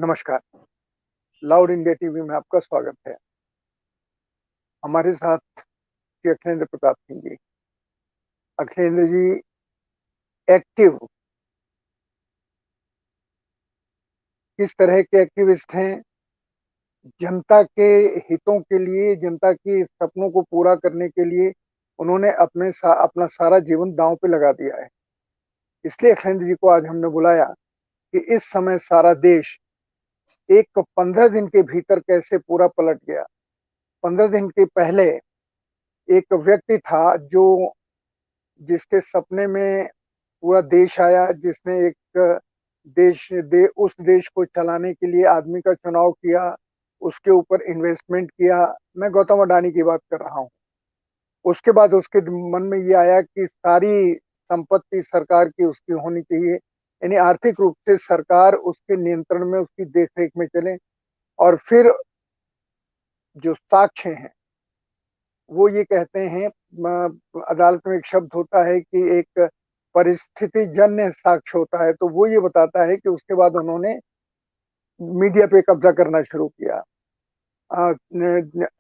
नमस्कार। Loud India TV में आपका स्वागत है। हमारे साथ श्री अखिलेंद्र प्रताप सिंह जी। अखिलेंद्र जी एक्टिव किस तरह के एक्टिविस्ट हैं? जनता के हितों के लिए, जनता के सपनों को पूरा करने के लिए उन्होंने अपना सारा जीवन दांव पे लगा दिया है। इसलिए अखिलेंद्र जी को आज हमने बुलाया कि इस समय सारा देश एक 15 दिन के भीतर कैसे पूरा पलट गया। 15 दिन के पहले एक व्यक्ति था जो जिसके सपने में पूरा देश आया, जिसने एक उस देश को चलाने के लिए आदमी का चुनाव किया, उसके ऊपर इन्वेस्टमेंट किया। मैं गौतम अडानी की बात कर रहा हूँ। उसके बाद उसके मन में ये आया कि सारी संपत्ति सरकार की उसकी होनी चाहिए, यानी आर्थिक रूप से सरकार उसके नियंत्रण में, उसकी देखरेख में चले। और फिर जो साक्ष्य हैं वो ये कहते हैं, अदालत में एक शब्द होता है कि एक परिस्थिति जन्य साक्ष्य होता है, तो वो ये बताता है कि उसके बाद उन्होंने मीडिया पे कब्जा करना शुरू किया।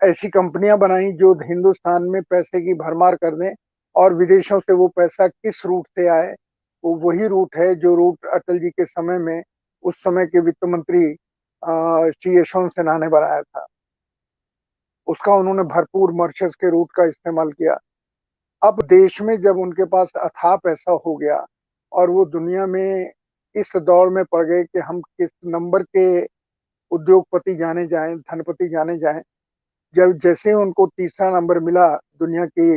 ऐसी कंपनियां बनाई जो हिंदुस्तान में पैसे की भरमार कर दें, और विदेशों से वो पैसा किस रूट से आए, वो वही रूट है जो रूट अटल जी के समय में उस समय के वित्त मंत्री श्री यशवंत सिन्हा ने बनाया था। उसका उन्होंने भरपूर मॉरिशस के रूट का इस्तेमाल किया। अब देश में जब उनके पास अथाह पैसा हो गया और वो दुनिया में इस दौड़ में पड़ गए कि हम किस नंबर के उद्योगपति जाने जाएं, धनपति जाने जाएं, जब जैसे उनको तीसरा नंबर मिला दुनिया की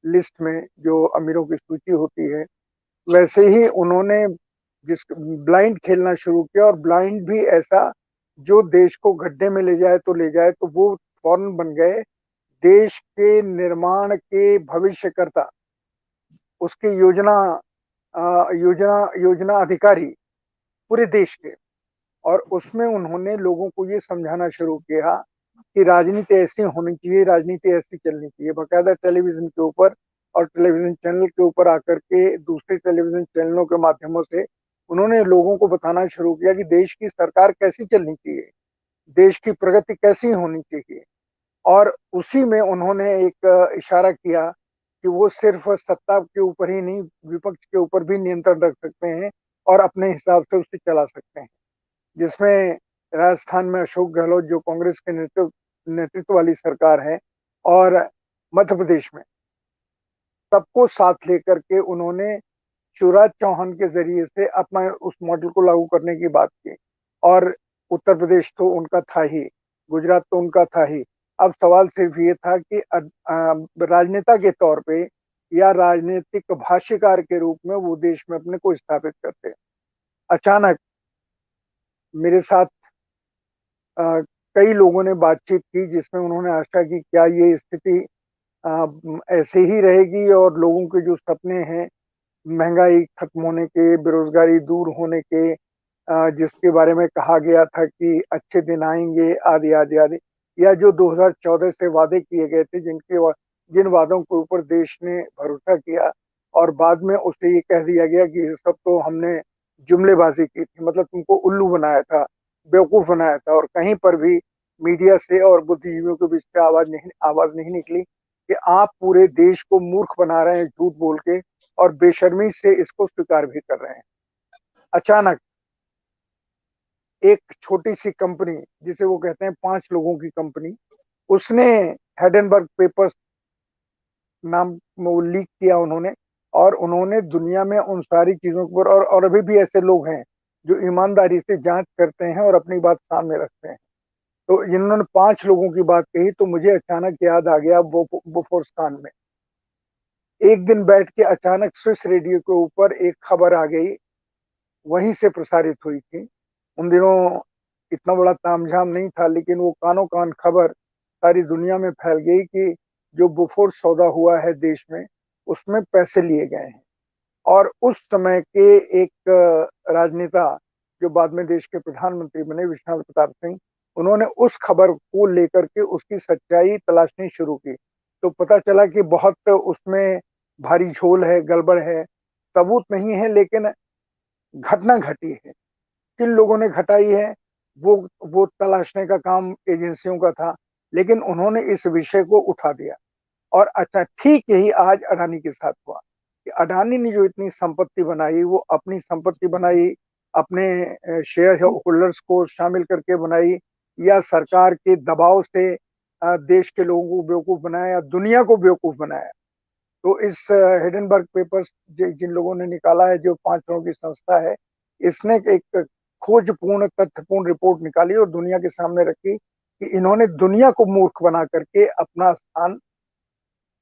लिस्ट में जो अमीरों की सूची होती है, वैसे ही उन्होंने जिस ब्लाइंड खेलना शुरू किया। और ब्लाइंड भी ऐसा जो देश को गड्ढे में ले जाए तो ले जाए, तो वो फौरन बन गए देश के निर्माण के भविष्यकर्ता, उसके योजना अधिकारी पूरे देश के। और उसमें उन्होंने लोगों को ये समझाना शुरू किया कि राजनीति ऐसी होनी चाहिए, राजनीति ऐसी चलनी चाहिए। बाकायदा टेलीविजन के ऊपर और टेलीविजन चैनल के ऊपर आकर के दूसरे टेलीविजन चैनलों के माध्यमों से उन्होंने लोगों को बताना शुरू किया कि देश की सरकार कैसी चलनी चाहिए, देश की प्रगति कैसी होनी चाहिए। और उसी में उन्होंने एक इशारा किया कि वो सिर्फ सत्ता के ऊपर ही नहीं, विपक्ष के ऊपर भी नियंत्रण रख सकते हैं और अपने हिसाब से उसे चला सकते हैं। जिसमें राजस्थान में अशोक गहलोत जो कांग्रेस के नेतृत्व वाली सरकार है, और मध्य प्रदेश में सबको साथ लेकर के उन्होंने शिवराज चौहान के जरिए से अपना उस मॉडल को लागू करने की बात की। और उत्तर प्रदेश तो उनका था ही, गुजरात तो उनका था ही। अब सवाल सिर्फ ये था कि राजनेता के तौर पे या राजनीतिक भाष्यकार के रूप में वो देश में अपने को स्थापित करते। अचानक मेरे साथ अ, कई लोगों ने बातचीत की जिसमें उन्होंने आशा की क्या ये स्थिति ऐसे ही रहेगी और लोगों के जो सपने हैं, महंगाई खत्म होने के, बेरोजगारी दूर होने के, जिसके बारे में कहा गया था कि अच्छे दिन आएंगे, आदि आदि आदि, या जो 2014 से वादे किए गए थे, जिन वादों के ऊपर देश ने भरोसा किया और बाद में उसे ये कह दिया गया कि ये सब तो हमने जुमलेबाजी की थी, मतलब तुमको उल्लू बनाया था, बेवकूफ बनाया था। और कहीं पर भी मीडिया से और बुद्धिजीवियों के बीच से आवाज नहीं निकली कि आप पूरे देश को मूर्ख बना रहे हैं झूठ बोल के, और बेशर्मी से इसको स्वीकार भी कर रहे हैं। अचानक एक छोटी सी कंपनी, जिसे वो कहते हैं 5 लोगों की कंपनी, उसने हेडनबर्ग पेपर्स नाम वो लीक किया उन्होंने। और उन्होंने दुनिया में उन सारी चीजों पर, और अभी भी ऐसे लोग हैं जो ईमानदारी से जांच करते हैं और अपनी बात सामने रखते हैं। तो इन्होंने 5 लोगों की बात कही तो मुझे अचानक याद आ गया बोफोर्स कांड में। एक दिन बैठ के अचानक स्विस रेडियो के ऊपर एक खबर आ गई, वहीं से प्रसारित हुई थी। उन दिनों इतना बड़ा तामझाम नहीं था, लेकिन वो कानो कान खबर सारी दुनिया में फैल गई कि जो बोफोर्स सौदा हुआ है देश में, उसमें पैसे लिए गए हैं। और उस समय के एक राजनेता जो बाद में देश के प्रधानमंत्री बने, विश्वनाथ प्रताप सिंह, उन्होंने उस खबर को लेकर के उसकी सच्चाई तलाशनी शुरू की। तो पता चला कि बहुत उसमें भारी झोल है, गड़बड़ है, सबूत नहीं है, लेकिन घटना घटी है। किन लोगों ने घटाई है? वो तलाशने का काम एजेंसियों का था, लेकिन उन्होंने इस विषय को उठा दिया। और अच्छा, ठीक यही आज अडानी के साथ हुआ कि अडानी ने जो इतनी संपत्ति बनाई, वो अपनी संपत्ति बनाई, अपने शेयर होल्डर्स को शामिल करके बनाई, या सरकार के दबाव से देश के लोगों को बेवकूफ बनाया, दुनिया को बेवकूफ बनाया। तो इस हिडनबर्ग पेपर्स जिन लोगों ने निकाला है, जो 5 लोगों की संस्था है, इसने एक खोजपूर्ण तथ्यपूर्ण रिपोर्ट निकाली और दुनिया के सामने रखी कि इन्होंने दुनिया को मूर्ख बना करके अपना स्थान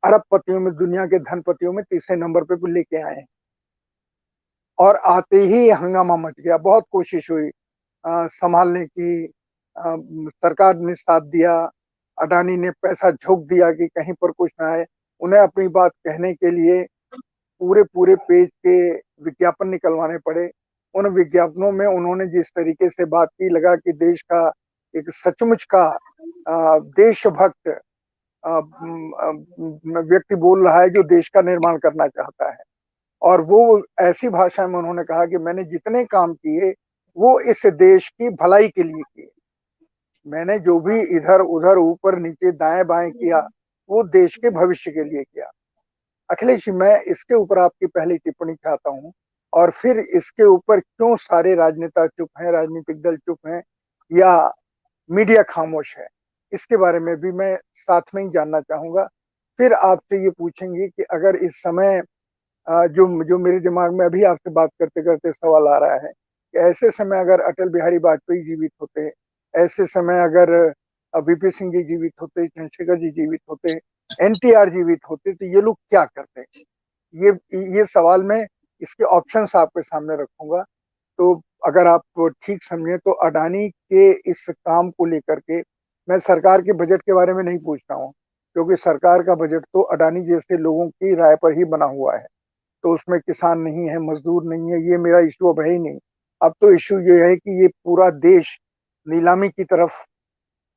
अरबपतियों में, दुनिया के धनपतियों में तीसरे नंबर पे लेके आए हैं। और आते ही हंगामा मच गया, बहुत कोशिश हुई संभालने की, सरकार ने साथ दिया, अडानी ने पैसा झोंक दिया कि कहीं पर कुछ ना आए। उन्हें अपनी बात कहने के लिए पूरे पूरे पेज के विज्ञापन निकलवाने पड़े। उन विज्ञापनों में उन्होंने जिस तरीके से बात की, लगा कि देश का एक सचमुच का देशभक्त व्यक्ति बोल रहा है, जो देश का निर्माण करना चाहता है। और वो ऐसी भाषा में उन्होंने कहा कि मैंने जितने काम किए वो इस देश की भलाई के लिए किए, मैंने जो भी इधर उधर ऊपर नीचे दाएं बाएं किया वो देश के भविष्य के लिए किया। अखिलेश जी, मैं इसके ऊपर आपकी पहली टिप्पणी चाहता हूँ, और फिर इसके ऊपर क्यों सारे राजनेता चुप हैं, राजनीतिक दल चुप हैं, या मीडिया खामोश है, इसके बारे में भी मैं साथ में ही जानना चाहूंगा। फिर आपसे ये पूछेंगे कि अगर इस समय जो जो मेरे दिमाग में अभी आपसे बात करते करते सवाल आ रहा है कि ऐसे समय अगर अटल बिहारी वाजपेयी जीवित होते, ऐसे समय अगर वीपी सिंह जी जीवित होते, चंद्रशेखर जी जीवित होते, एनटीआर जीवित होते, तो ये लोग क्या करते? ये सवाल मैं, इसके ऑप्शंस आपके सामने रखूंगा। तो अगर आप ठीक समझे तो अडानी के इस काम को लेकर के मैं सरकार के बजट के बारे में नहीं पूछ रहा हूँ, क्योंकि सरकार का बजट तो अडानी जैसे लोगों की राय पर ही बना हुआ है। तो उसमें किसान नहीं है, मजदूर नहीं है, ये मेरा इशू अब है ही नहीं। अब तो इशू ये है कि ये पूरा देश नीलामी की तरफ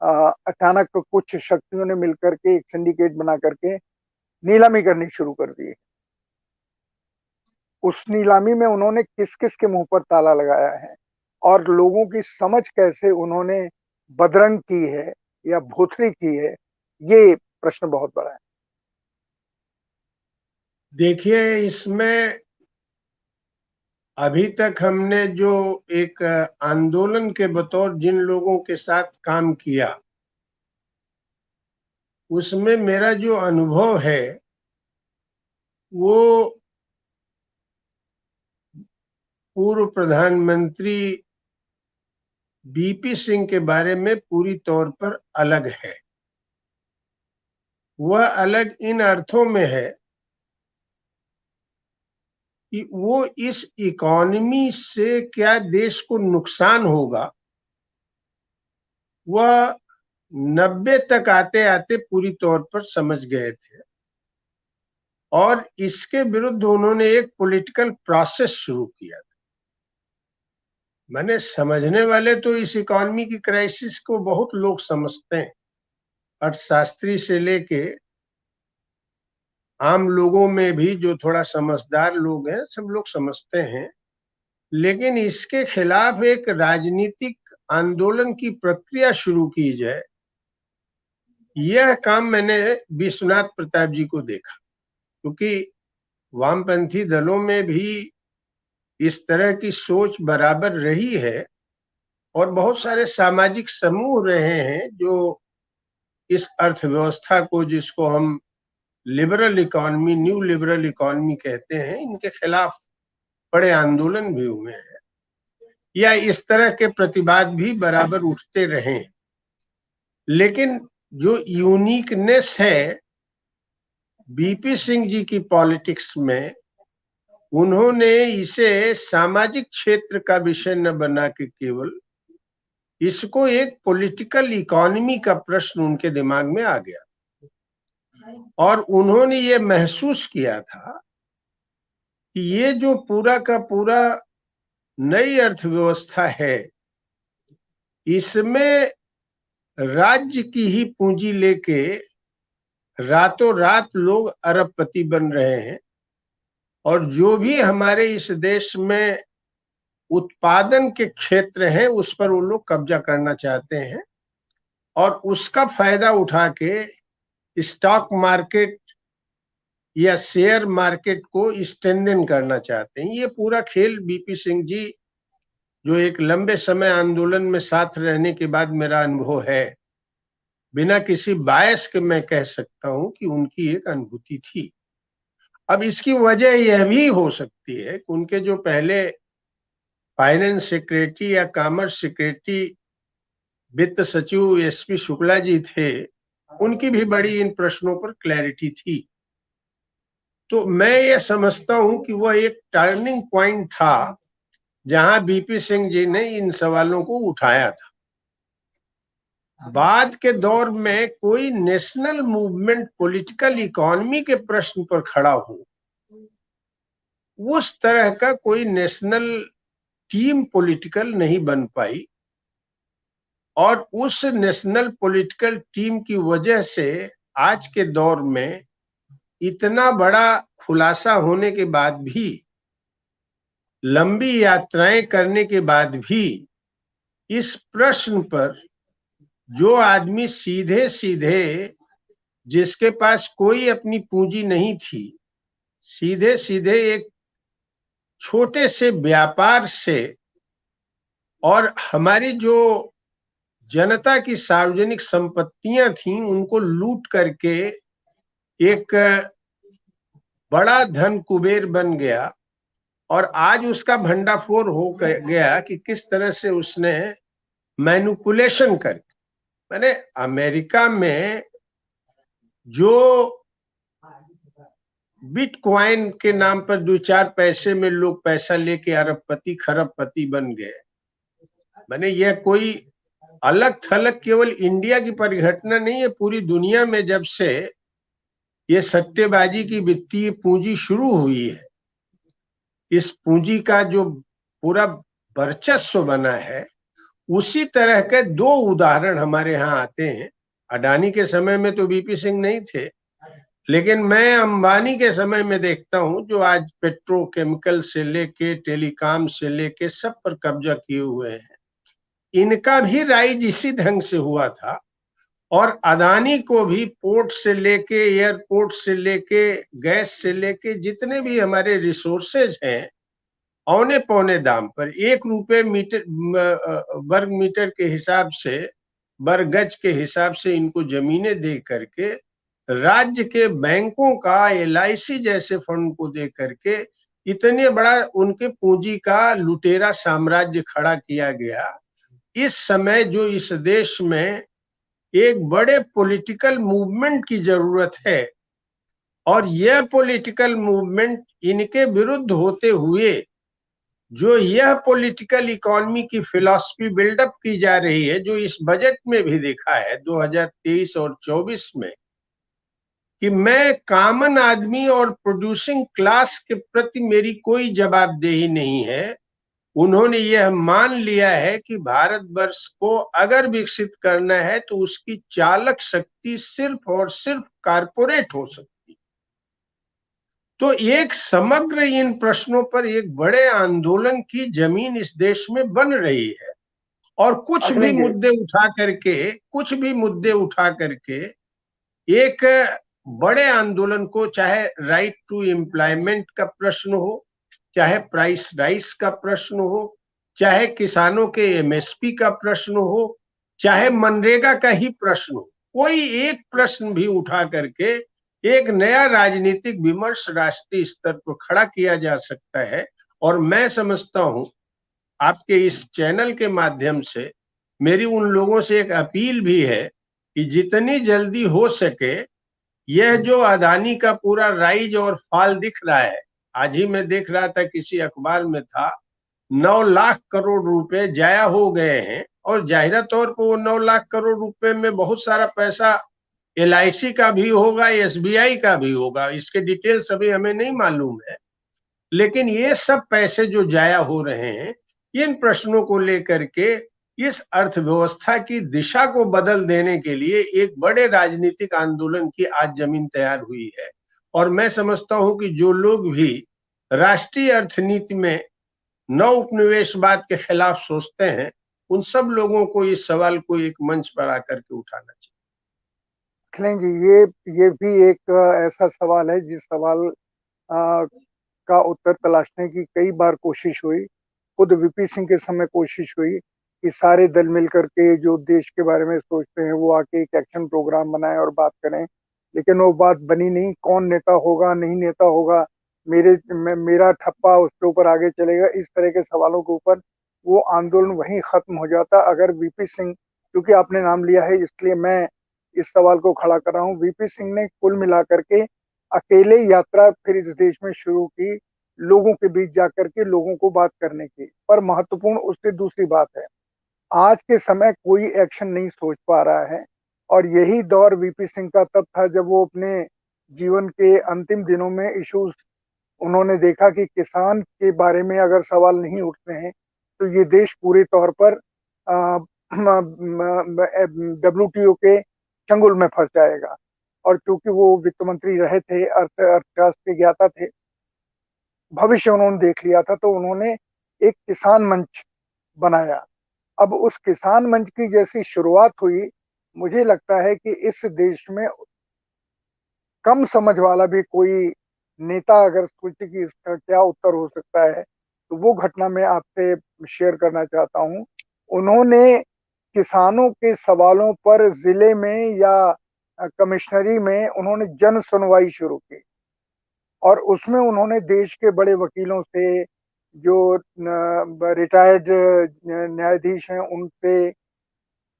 अचानक कुछ शक्तियों ने मिलकर के एक सिंडिकेट बना करके नीलामी करनी शुरू कर दी है। उस नीलामी में उन्होंने किस किस के मुंह पर ताला लगाया है, और लोगों की समझ कैसे उन्होंने बदरंग की है या भोथरी की है, ये प्रश्न बहुत बड़ा है। देखिए, इसमें अभी तक हमने जो एक आंदोलन के बतौर जिन लोगों के साथ काम किया, उसमें मेरा जो अनुभव है वो पूर्व प्रधानमंत्री बीपी सिंह के बारे में पूरी तौर पर अलग है। वह अलग इन अर्थों में है कि वो इस इकॉनमी से क्या देश को नुकसान होगा, वह 90 तक आते आते पूरी तौर पर समझ गए थे, और इसके विरुद्ध उन्होंने एक पॉलिटिकल प्रोसेस शुरू किया था। मैंने समझने वाले तो इस इकॉनमी की क्राइसिस को बहुत लोग समझते हैं, अर्थशास्त्री से लेके आम लोगों में भी जो थोड़ा समझदार लोग हैं, सब लोग समझते हैं। लेकिन इसके खिलाफ एक राजनीतिक आंदोलन की प्रक्रिया शुरू की जाए, यह काम मैंने विश्वनाथ प्रताप जी को देखा, क्योंकि वामपंथी दलों में भी इस तरह की सोच बराबर रही है, और बहुत सारे सामाजिक समूह रहे हैं जो इस अर्थव्यवस्था को, जिसको हम liberal economy, new liberal economy कहते हैं, इनके खिलाफ बड़े आंदोलन भी हुए हैं, या इस तरह के प्रतिवाद भी बराबर उठते रहे। लेकिन जो यूनिकनेस है बीपी सिंह जी की पॉलिटिक्स में, उन्होंने इसे सामाजिक क्षेत्र का विषय न बना के केवल इसको एक पॉलिटिकल इकोनॉमी का प्रश्न उनके दिमाग में आ गया, और उन्होंने ये महसूस किया था कि ये जो पूरा का पूरा नई अर्थव्यवस्था है, इसमें राज्य की ही पूंजी लेके रातों रात लोग अरबपति बन रहे हैं, और जो भी हमारे इस देश में उत्पादन के क्षेत्र हैं उस पर वो लोग कब्जा करना चाहते हैं और उसका फायदा उठा के स्टॉक मार्केट या शेयर मार्केट को स्ट्रेंथन करना चाहते हैं। ये पूरा खेल बीपी सिंह जी, जो एक लंबे समय आंदोलन में साथ रहने के बाद मेरा अनुभव है, बिना किसी बायस के मैं कह सकता हूं कि उनकी एक अनुभूति थी। अब इसकी वजह यह भी हो सकती है कि उनके जो पहले फाइनेंस सेक्रेटरी या कॉमर्स सेक्रेटरी वित्त सचिव एसपी शुक्ला जी थे, उनकी भी बड़ी इन प्रश्नों पर क्लैरिटी थी। तो मैं ये समझता हूं कि वह एक टर्निंग पॉइंट था जहां बीपी सिंह जी ने इन सवालों को उठाया था। बाद के दौर में कोई नेशनल मूवमेंट पॉलिटिकल इकोनॉमी के प्रश्न पर खड़ा हो, उस तरह का कोई नेशनल टीम पॉलिटिकल नहीं बन पाई और उस नेशनल पॉलिटिकल टीम की वजह से आज के दौर में इतना बड़ा खुलासा होने के बाद भी, लंबी यात्राएं करने के बाद भी, इस प्रश्न पर जो आदमी सीधे सीधे, जिसके पास कोई अपनी पूंजी नहीं थी, सीधे सीधे एक छोटे से व्यापार से और हमारी जो जनता की सार्वजनिक संपत्तियां थीं उनको लूट करके एक बड़ा धन कुबेर बन गया। और आज उसका भंडाफोड़ हो गया कि किस तरह से उसने मैनिपुलेशन करके, मैंने अमेरिका में जो बिटकॉइन के नाम पर 2-4 पैसे में लोग पैसा लेके अरबपति खरबपति बन गए, मैंने यह कोई अलग थलग केवल इंडिया की परिघटना नहीं है। पूरी दुनिया में जब से ये सट्टेबाजी की वित्तीय पूंजी शुरू हुई है, इस पूंजी का जो पूरा वर्चस्व बना है, उसी तरह के 2 उदाहरण हमारे यहाँ आते हैं। अडानी के समय में तो बीपी सिंह नहीं थे, लेकिन मैं अंबानी के समय में देखता हूं, जो आज पेट्रोकेमिकल से लेके टेलीकॉम से लेके सब पर कब्जा किए हुए हैं, इनका भी राइज इसी ढंग से हुआ था। और अदानी को भी पोर्ट से लेके, एयरपोर्ट से लेके, गैस से लेके, जितने भी हमारे रिसोर्सेज हैं, औने पौने दाम पर 1 रुपए मीटर वर्ग मीटर के हिसाब से, वर्ग गज के हिसाब से इनको जमीनें दे करके, राज्य के बैंकों का, एलआईसी जैसे फंड को दे करके इतने बड़ा उनके पूंजी का लुटेरा साम्राज्य खड़ा किया गया। इस समय जो इस देश में एक बड़े पॉलिटिकल मूवमेंट की जरूरत है, और यह पॉलिटिकल मूवमेंट इनके विरुद्ध होते हुए जो यह पॉलिटिकल इकोनॉमी की फिलॉसफी बिल्डअप की जा रही है, जो इस बजट में भी देखा है 2023 और 24 में, कि मैं कॉमन आदमी और प्रोड्यूसिंग क्लास के प्रति मेरी कोई जवाबदेही नहीं है। उन्होंने यह मान लिया है कि भारतवर्ष को अगर विकसित करना है तो उसकी चालक शक्ति सिर्फ और सिर्फ कारपोरेट हो सकती। तो एक समग्र इन प्रश्नों पर एक बड़े आंदोलन की जमीन इस देश में बन रही है। और कुछ भी मुद्दे उठा करके एक बड़े आंदोलन को, चाहे राइट टू एम्प्लॉयमेंट का प्रश्न हो, चाहे प्राइस राइस का प्रश्न हो, चाहे किसानों के एमएसपी का प्रश्न हो, चाहे मनरेगा का ही प्रश्न हो, कोई एक प्रश्न भी उठा करके एक नया राजनीतिक विमर्श राष्ट्रीय स्तर पर खड़ा किया जा सकता है। और मैं समझता हूं, आपके इस चैनल के माध्यम से मेरी उन लोगों से एक अपील भी है कि जितनी जल्दी हो सके, यह जो अदानी का पूरा राइज और फॉल दिख रहा है, आज ही मैं देख रहा था किसी अखबार में था, 9 लाख करोड़ रुपए जाया हो गए हैं। और जाहिर तौर पर वो 9 लाख करोड़ रुपए में बहुत सारा पैसा एलआईसी का भी होगा, एसबीआई का भी होगा, इसके डिटेल्स अभी हमें नहीं मालूम है। लेकिन ये सब पैसे जो जाया हो रहे हैं, इन प्रश्नों को लेकर के इस अर्थव्यवस्था की दिशा को बदल देने के लिए एक बड़े राजनीतिक आंदोलन की आज जमीन तैयार हुई है। और मैं समझता हूं कि जो लोग भी राष्ट्रीय अर्थनीति में न उपनिवेशवाद के खिलाफ सोचते हैं, उन सब लोगों को इस सवाल को एक मंच पर आकर के उठाना चाहिए। अखिलेश जी, ये भी एक ऐसा सवाल है जिस सवाल का उत्तर तलाशने की कई बार कोशिश हुई। खुद वीपी सिंह के समय कोशिश हुई कि सारे दल मिलकर के जो देश के बारे में सोचते हैं वो आके एक एक्शन प्रोग्राम बनाएं और बात करें, लेकिन वो बात बनी नहीं। कौन नेता होगा, नहीं नेता होगा, मेरा ठप्पा उसके ऊपर आगे चलेगा, इस तरह के सवालों के ऊपर वो आंदोलन वहीं खत्म हो जाता। अगर वीपी सिंह, क्योंकि आपने नाम लिया है इसलिए मैं इस सवाल को खड़ा कर रहा हूँ, वीपी सिंह ने कुल मिलाकर के अकेले यात्रा फिर इस देश में शुरू की, लोगों के बीच जाकर के लोगों को बात करने की। पर महत्वपूर्ण उससे दूसरी बात है, आज के समय कोई एक्शन नहीं सोच पा रहा है। और यही दौर वीपी सिंह का तब था जब वो अपने जीवन के अंतिम दिनों में इश्यूज, उन्होंने देखा कि किसान के बारे में अगर सवाल नहीं उठते हैं तो ये देश पूरे तौर पर WTO के चंगुल में फंस जाएगा। और क्योंकि वो वित्त मंत्री रहे थे, अर्थशास्त्र के ज्ञाता थे, भविष्य उन्होंने देख लिया था, तो उन्होंने एक किसान मंच बनाया। अब उस किसान मंच की जैसी शुरुआत हुई, मुझे लगता है कि इस देश में कम समझ वाला भी कोई नेता अगर सोचे कि इसका क्या उत्तर हो सकता है, तो वो घटना मैं आपसे शेयर करना चाहता हूँ। उन्होंने किसानों के सवालों पर जिले में या कमिश्नरी में उन्होंने जन सुनवाई शुरू की, और उसमें उन्होंने देश के बड़े वकीलों से, जो रिटायर्ड न्यायाधीश हैं उनसे,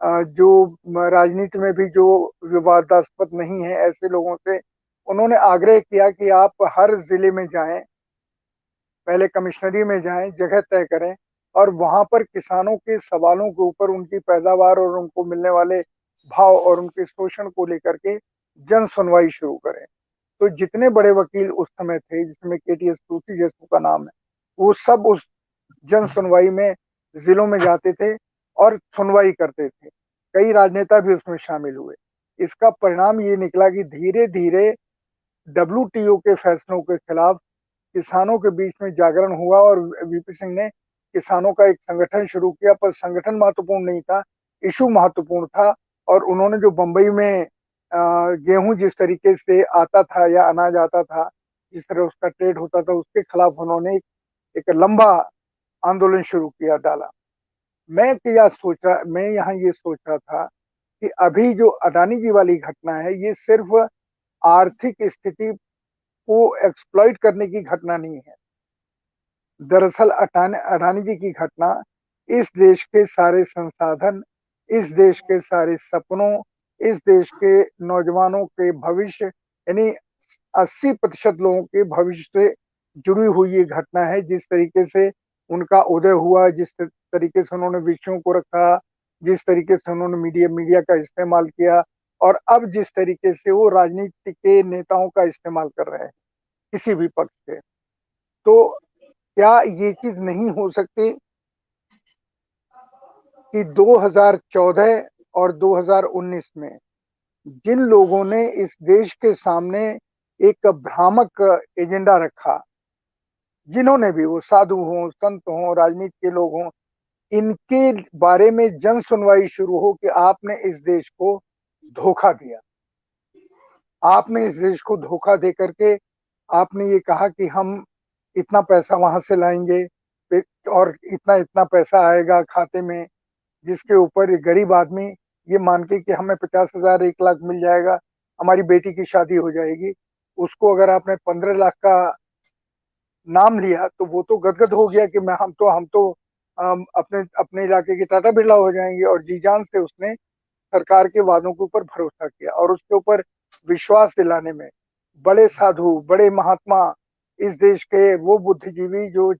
जो राजनीति में भी जो विवादास्पद नहीं है ऐसे लोगों से उन्होंने आग्रह किया कि आप हर जिले में जाएं, पहले कमिश्नरी में जाएं, जगह तय करें, और वहां पर किसानों के सवालों के ऊपर, उनकी पैदावार और उनको मिलने वाले भाव और उनके शोषण को लेकर के जन सुनवाई शुरू करें। तो जितने बड़े वकील उस समय थे, जिसमें KTS तुलसी जैसू का नाम है, वो सब उस जन सुनवाई में जिलों में जाते थे और सुनवाई करते थे। कई राजनेता भी उसमें शामिल हुए। इसका परिणाम ये निकला कि धीरे धीरे WTO के फैसलों के खिलाफ किसानों के बीच में जागरण हुआ, और वीपी सिंह ने किसानों का एक संगठन शुरू किया। पर संगठन महत्वपूर्ण नहीं था, इशू महत्वपूर्ण था। और उन्होंने जो बंबई में गेहूं जिस तरीके से आता था या अनाज आता था, जिस तरह उसका ट्रेड होता था, उसके खिलाफ उन्होंने एक लंबा आंदोलन शुरू किया, डाला। मैं यहाँ ये सोच रहा था कि अभी जो अडानी जी वाली घटना है, ये सिर्फ आर्थिक स्थिति को एक्सप्लॉइट करने की घटना नहीं है। दरअसल अडानी जी की घटना इस देश के सारे संसाधन, इस देश के सारे सपनों, इस देश के नौजवानों के भविष्य, यानी 80% लोगों के भविष्य से जुड़ी हुई ये घटना है। जिस तरीके से उनका उदय हुआ, जिस तरीके से उन्होंने विषयों को रखा, जिस तरीके से उन्होंने मीडिया का इस्तेमाल किया, और अब जिस तरीके से वो राजनीति के नेताओं का इस्तेमाल कर रहे हैं किसी भी पक्ष के, तो क्या ये चीज नहीं हो सकती कि 2014 और 2019 में जिन लोगों ने इस देश के सामने एक भ्रामक एजेंडा रखा, जिन्होंने भी, वो साधु हों, संत हों, राजनीति के लोग हों, इनके बारे में जन सुनवाई शुरू हो कि आपने इस देश को धोखा दिया, आपने इस देश को धोखा दे करके आपने ये कहा कि हम इतना पैसा वहां से लाएंगे और इतना इतना पैसा आएगा खाते में, जिसके ऊपर ये गरीब आदमी ये मान के कि हमें 50,000 1 लाख मिल जाएगा, हमारी बेटी की शादी हो जाएगी, उसको अगर आपने 15 लाख का नाम लिया तो वो तो गदगद हो गया कि मैं हम तो अपने अपने इलाके के टाटा बिरला हो जाएंगे। और जी जान से उसने सरकार के वादों के ऊपर भरोसा किया, और उसके ऊपर विश्वास दिलाने में बड़े साधु, बड़े महात्मा, इस देश के वो बुद्धिजीवी जो,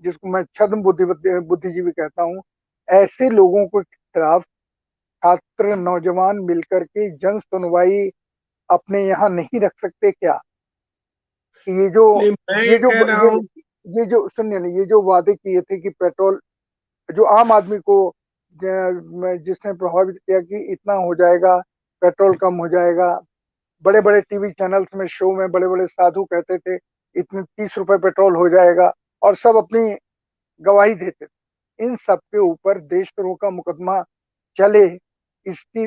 जिसको मैं छद्म बुद्धिजीवी कहता हूँ, ऐसे लोगों के खिलाफ छात्र नौजवान मिलकर के जन सुनवाई अपने यहाँ नहीं रख सकते क्या? ये जो नहीं, मैं ये ये जो कह रहा ये हूँ। ये जो सुनिए ना, ये जो वादे किए थे कि पेट्रोल, जो आम आदमी को जिसने प्रभावित किया कि इतना हो जाएगा, पेट्रोल कम हो जाएगा, बड़े बड़े टीवी चैनल्स में, शो में बड़े बड़े साधु कहते थे इतने 30 रुपए पेट्रोल हो जाएगा, और सब अपनी गवाही देते थे। इन सब के ऊपर देशद्रोह का मुकदमा चले, इसकी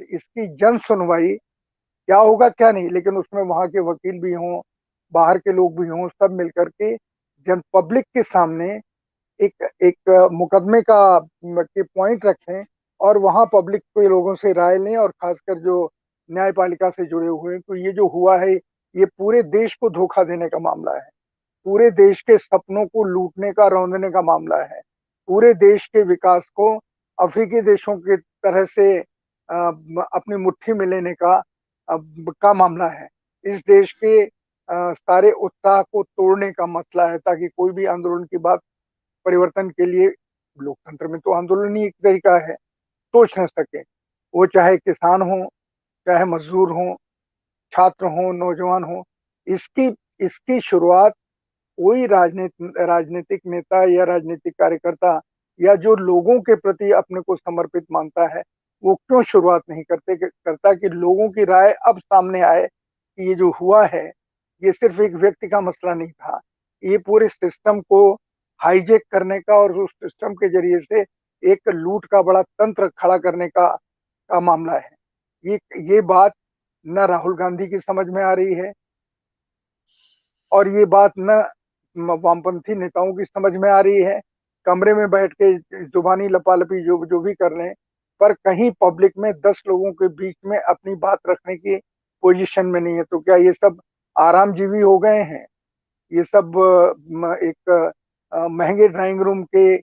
इसकी जन सुनवाई क्या होगा क्या नहीं, लेकिन उसमें वहां के वकील भी हों, बाहर के लोग भी हों, सब मिलकर के जन पब्लिक के सामने एक एक मुकदमे का के पॉइंट रखें और वहां पब्लिक के लोगों से राय लें, और खासकर जो न्यायपालिका से जुड़े हुए हैं। तो ये जो हुआ है, ये पूरे देश को धोखा देने का मामला है, पूरे देश के सपनों को लूटने का, रौंदने का मामला है, पूरे देश के विकास को अफ्रीकी देशों की तरह से अपनी मुट्ठी में लेने का मामला है। इस देश के सारे उत्साह को तोड़ने का मसला है, ताकि कोई भी आंदोलन की बात परिवर्तन के लिए, लोकतंत्र में तो आंदोलन ही एक तरीका है, सोच न सके। वो चाहे किसान हो, चाहे मजदूर हो, छात्र हो, नौजवान हो। इसकी इसकी शुरुआत कोई राजनीतिक नेता या राजनीतिक कार्यकर्ता या जो लोगों के प्रति अपने को समर्पित मानता है, वो क्यों शुरुआत नहीं करता कि लोगों की राय अब सामने आए कि ये जो हुआ है, ये सिर्फ एक व्यक्ति का मसला नहीं था, ये पूरे सिस्टम को हाईजेक करने का और उस सिस्टम के जरिए से एक लूट का बड़ा तंत्र खड़ा करने का मामला है। ये बात न राहुल गांधी की समझ में आ रही है, और ये बात न वामपंथी नेताओं की समझ में आ रही है। कमरे में बैठ के जुबानी लपालपी जो जो भी कर लें, पर कहीं पब्लिक में 10 लोगों के बीच में अपनी बात रखने की पोजीशन में नहीं है। तो क्या ये सब आरामजीवी हो गए हैं? ये सब एक महंगे ड्राइंग रूम के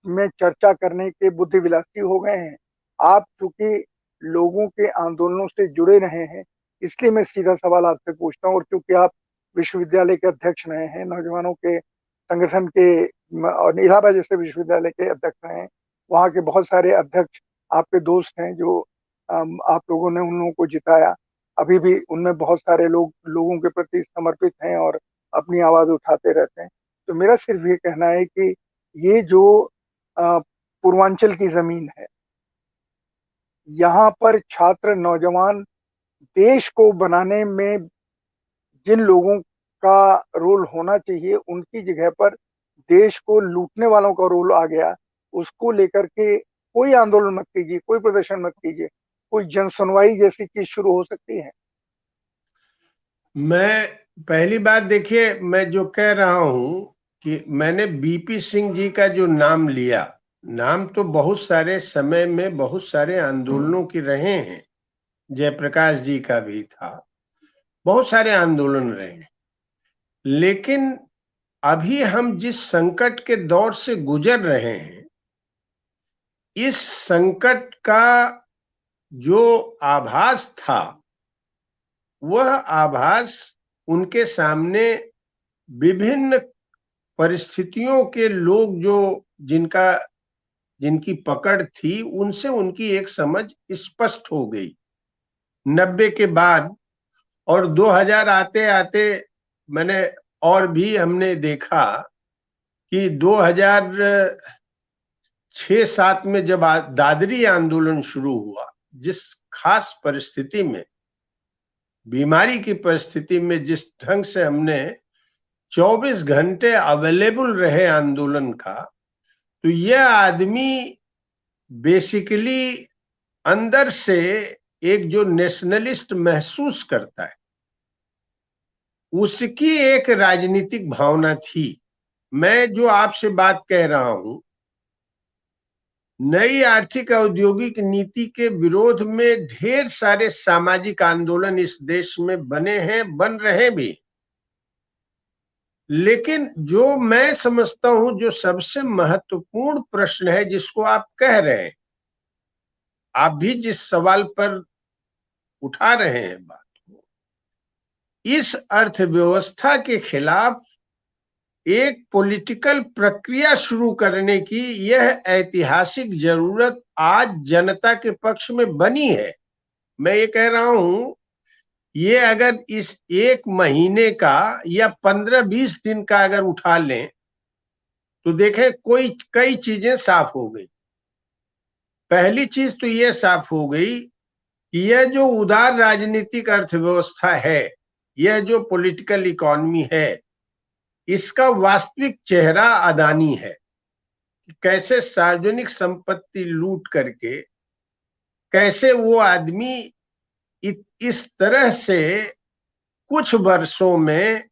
में चर्चा करने के बुद्धि विलासी हो गए हैं? आप चूंकि लोगों के आंदोलनों से जुड़े रहे हैं, इसलिए मैं सीधा सवाल आपसे पूछता हूँ, और क्योंकि आप विश्वविद्यालय के अध्यक्ष रहे हैं, नौजवानों के संगठन के, और इलाहाबाद जैसे विश्वविद्यालय के अध्यक्ष रहे हैं, वहाँ के बहुत सारे अध्यक्ष आपके दोस्त हैं जो आप लोगों ने उन लोगों को जिताया। अभी भी उनमें बहुत सारे लोग लोगों के प्रति समर्पित हैं और अपनी आवाज उठाते रहते हैं। तो मेरा सिर्फ ये कहना है कि ये जो पूर्वांचल की जमीन है, यहाँ पर छात्र, नौजवान, देश को बनाने में जिन लोगों का रोल होना चाहिए, उनकी जगह पर देश को लूटने वालों का रोल आ गया। उसको लेकर के कोई आंदोलन मत कीजिए, कोई प्रदर्शन मत कीजिए, कोई जन सुनवाई जैसी चीज शुरू हो सकती है। मैं पहली बात, देखिए, मैं जो कह रहा हूं कि मैंने बीपी सिंह जी का जो नाम लिया, नाम तो बहुत सारे समय में बहुत सारे आंदोलनों के रहे हैं। जयप्रकाश जी का भी था, बहुत सारे आंदोलन रहे हैं। लेकिन अभी हम जिस संकट के दौर से गुजर रहे हैं, इस संकट का जो आभास था, वह आभास उनके सामने विभिन्न परिस्थितियों के लोग जो जिनकी पकड़ थी, उनसे उनकी एक समझ स्पष्ट हो गई 90 के बाद। और 2000 आते आते मैंने और भी हमने देखा कि 2006-07 में जब दादरी आंदोलन शुरू हुआ, जिस खास परिस्थिति में, बीमारी की परिस्थिति में, जिस ढंग से हमने 24 घंटे अवेलेबल रहे आंदोलन का, तो यह आदमी बेसिकली अंदर से एक जो नेशनलिस्ट महसूस करता है, उसकी एक राजनीतिक भावना थी। मैं जो आपसे बात कह रहा हूं, नई आर्थिक औद्योगिक नीति के विरोध में ढेर सारे सामाजिक आंदोलन इस देश में बने हैं, बन रहे भी। लेकिन जो मैं समझता हूं, जो सबसे महत्वपूर्ण प्रश्न है जिसको आप कह रहे हैं, आप भी जिस सवाल पर उठा रहे हैं बात को, इस अर्थव्यवस्था के खिलाफ एक पॉलिटिकल प्रक्रिया शुरू करने की यह ऐतिहासिक जरूरत आज जनता के पक्ष में बनी है। मैं ये कह रहा हूं, ये अगर इस 1 महीने का या 15-20 दिन का अगर उठा लें, तो देखें कई चीजें साफ हो गई। पहली चीज तो यह साफ हो गई कि यह जो उदार राजनीतिक अर्थव्यवस्था है, यह जो पॉलिटिकल इकोनॉमी है, इसका वास्तविक चेहरा अदानी है। कैसे सार्वजनिक संपत्ति लूट करके कैसे वो आदमी इस तरह से कुछ वर्षों में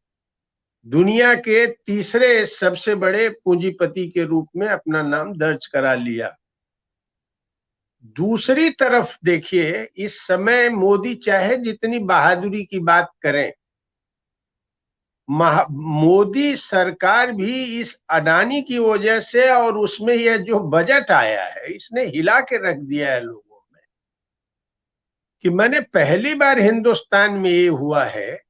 दुनिया के तीसरे सबसे बड़े पूंजीपति के रूप में अपना नाम दर्ज करा लिया। दूसरी तरफ देखिए, इस समय मोदी चाहे जितनी बहादुरी की बात करें, मोदी सरकार भी इस अडानी की वजह से और उसमें यह जो बजट आया है इसने हिला के रख दिया है लोगों में कि मैंने पहली बार हिंदुस्तान में ये हुआ है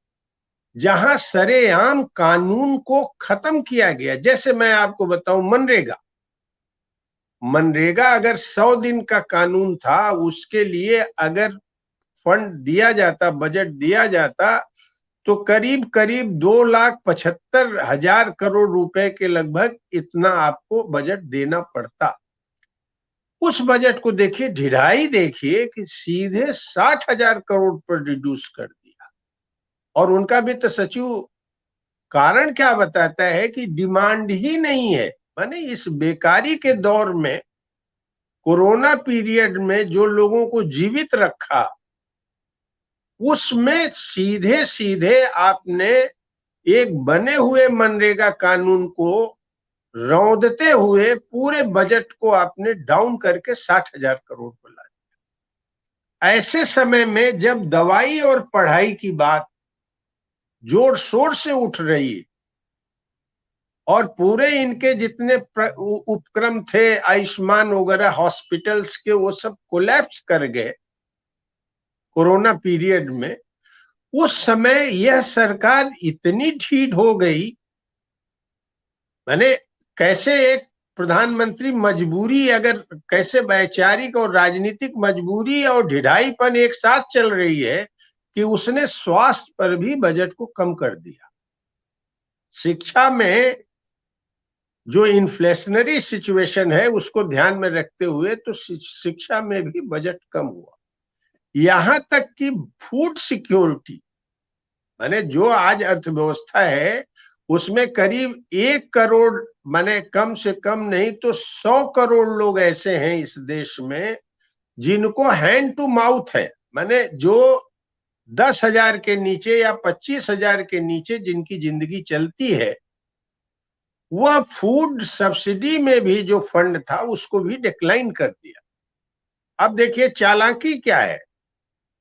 जहां सरेआम कानून को खत्म किया गया। जैसे मैं आपको बताऊं, मनरेगा अगर 100 दिन का कानून था, उसके लिए अगर फंड दिया जाता, बजट दिया जाता, तो करीब करीब 2,75,000 करोड़ रुपए के लगभग इतना आपको बजट देना पड़ता। उस बजट को देखिए, ढिलाई देखिए कि सीधे 60,000 करोड़ पर रिड्यूस कर दिया। और उनका वित्त सचिव कारण क्या बताता है कि डिमांड ही नहीं है। माने इस बेकारी के दौर में, कोरोना पीरियड में जो लोगों को जीवित रखा, उसमें सीधे सीधे आपने एक बने हुए मनरेगा कानून को रौंदते हुए पूरे बजट को आपने डाउन करके 60,000 करोड़ पर ला दिया। ऐसे समय में जब दवाई और पढ़ाई की बात जोर शोर से उठ रही है और पूरे इनके जितने उपक्रम थे, आयुष्मान वगैरह हॉस्पिटल्स के, वो सब कोलैप्स कर गए कोरोना पीरियड में, उस समय यह सरकार इतनी ढीठ हो गई। मैंने कैसे एक प्रधानमंत्री मजबूरी, अगर कैसे वैचारिक और राजनीतिक मजबूरी और ढिढाईपन एक साथ चल रही है कि उसने स्वास्थ्य पर भी बजट को कम कर दिया। शिक्षा में जो इन्फ्लेशनरी सिचुएशन है उसको ध्यान में रखते हुए तो शिक्षा में भी बजट कम हुआ। यहां तक कि फूड सिक्योरिटी, माने जो आज अर्थव्यवस्था है उसमें करीब 1 करोड़, माने कम से कम नहीं तो 100 करोड़ लोग ऐसे हैं इस देश में जिनको हैंड टू माउथ है। माने जो 10,000 के नीचे या 25,000 के नीचे जिनकी जिंदगी चलती है, वह फूड सब्सिडी में भी जो फंड था उसको भी डिक्लाइन कर दिया। अब देखिए चालाकी क्या है,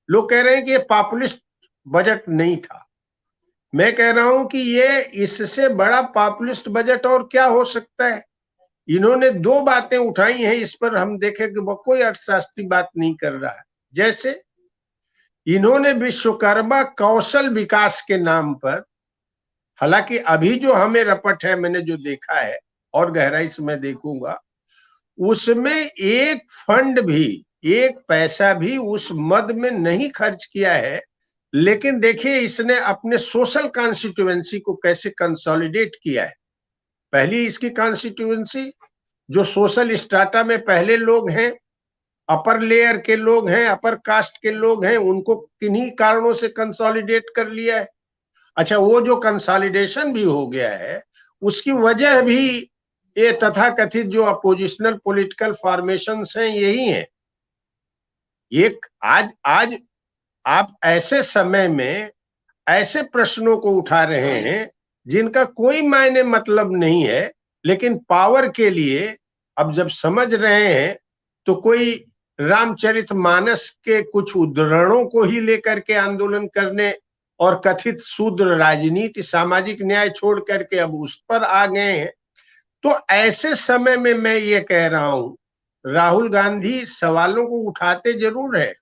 लोग कह रहे हैं कि ये पॉपुलिस्ट बजट नहीं था। मैं कह रहा हूं कि ये इससे बड़ा पॉपुलिस्ट बजट और क्या हो सकता है। इन्होंने 2 बातें उठाई हैं, इस पर हम देखें कि वो कोई अर्थशास्त्री बात नहीं कर रहा है। जैसे इन्होंने विश्वकर्मा कौशल विकास के नाम पर, हालांकि अभी जो हमें रपट है, मैंने जो देखा है और गहराई से मैं देखूंगा, उसमें एक फंड भी, एक पैसा भी उस मद में नहीं खर्च किया है। लेकिन देखिए इसने अपने सोशल कॉन्स्टिट्यूएंसी को कैसे कंसोलिडेट किया है। पहली इसकी कॉन्स्टिट्यूएंसी जो सोशल स्ट्राटा में पहले लोग हैं, अपर लेयर के लोग हैं, अपर कास्ट के लोग हैं, उनको किन्हीं कारणों से कंसोलिडेट कर लिया है। अच्छा, वो जो कंसोलिडेशन भी हो गया है उसकी वजह भी ये तथाकथित जो अपोजिशनल पॉलिटिकल फॉर्मेशंस हैं यही हैं। एक आज आप ऐसे समय में ऐसे प्रश्नों को उठा रहे हैं जिनका कोई मायने मतलब नहीं है, लेकिन पावर के लिए अब जब समझ रहे हैं तो कोई रामचरितमानस के कुछ उद्धरणों को ही लेकर के आंदोलन करने और कथित शूद्र राजनीति, सामाजिक न्याय छोड़ करके अब उस पर आ गए हैं। तो ऐसे समय में मैं ये कह रहा हूं, राहुल गांधी सवालों को उठाते जरूर है,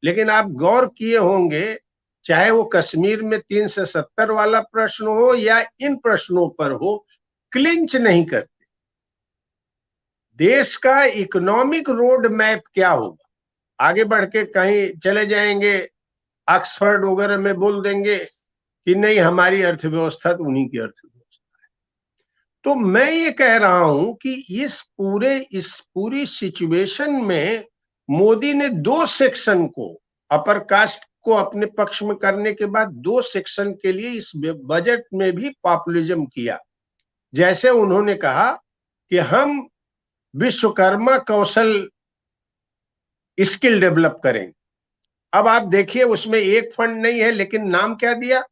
लेकिन आप गौर किए होंगे चाहे वो कश्मीर में 370 वाला प्रश्न हो या इन प्रश्नों पर हो, क्लिंच नहीं करते। देश का इकोनॉमिक रोड मैप क्या होगा, आगे बढ़ के कहीं चले जाएंगे ऑक्सफर्ड वगैरह में बोल देंगे कि नहीं हमारी अर्थव्यवस्था तो उन्हीं की अर्थव्यवस्था है। तो मैं ये कह रहा हूं कि इस पूरी सिचुएशन में मोदी ने 2 सेक्शन को, अपर कास्ट को अपने पक्ष में करने के बाद 2 सेक्शन के लिए इस बजट में भी पॉपुलिज्म किया। जैसे उन्होंने कहा कि हम विश्वकर्मा कौशल स्किल डेवलप करेंगे। अब आप देखिए उसमें एक फंड नहीं है, लेकिन नाम क्या दिया,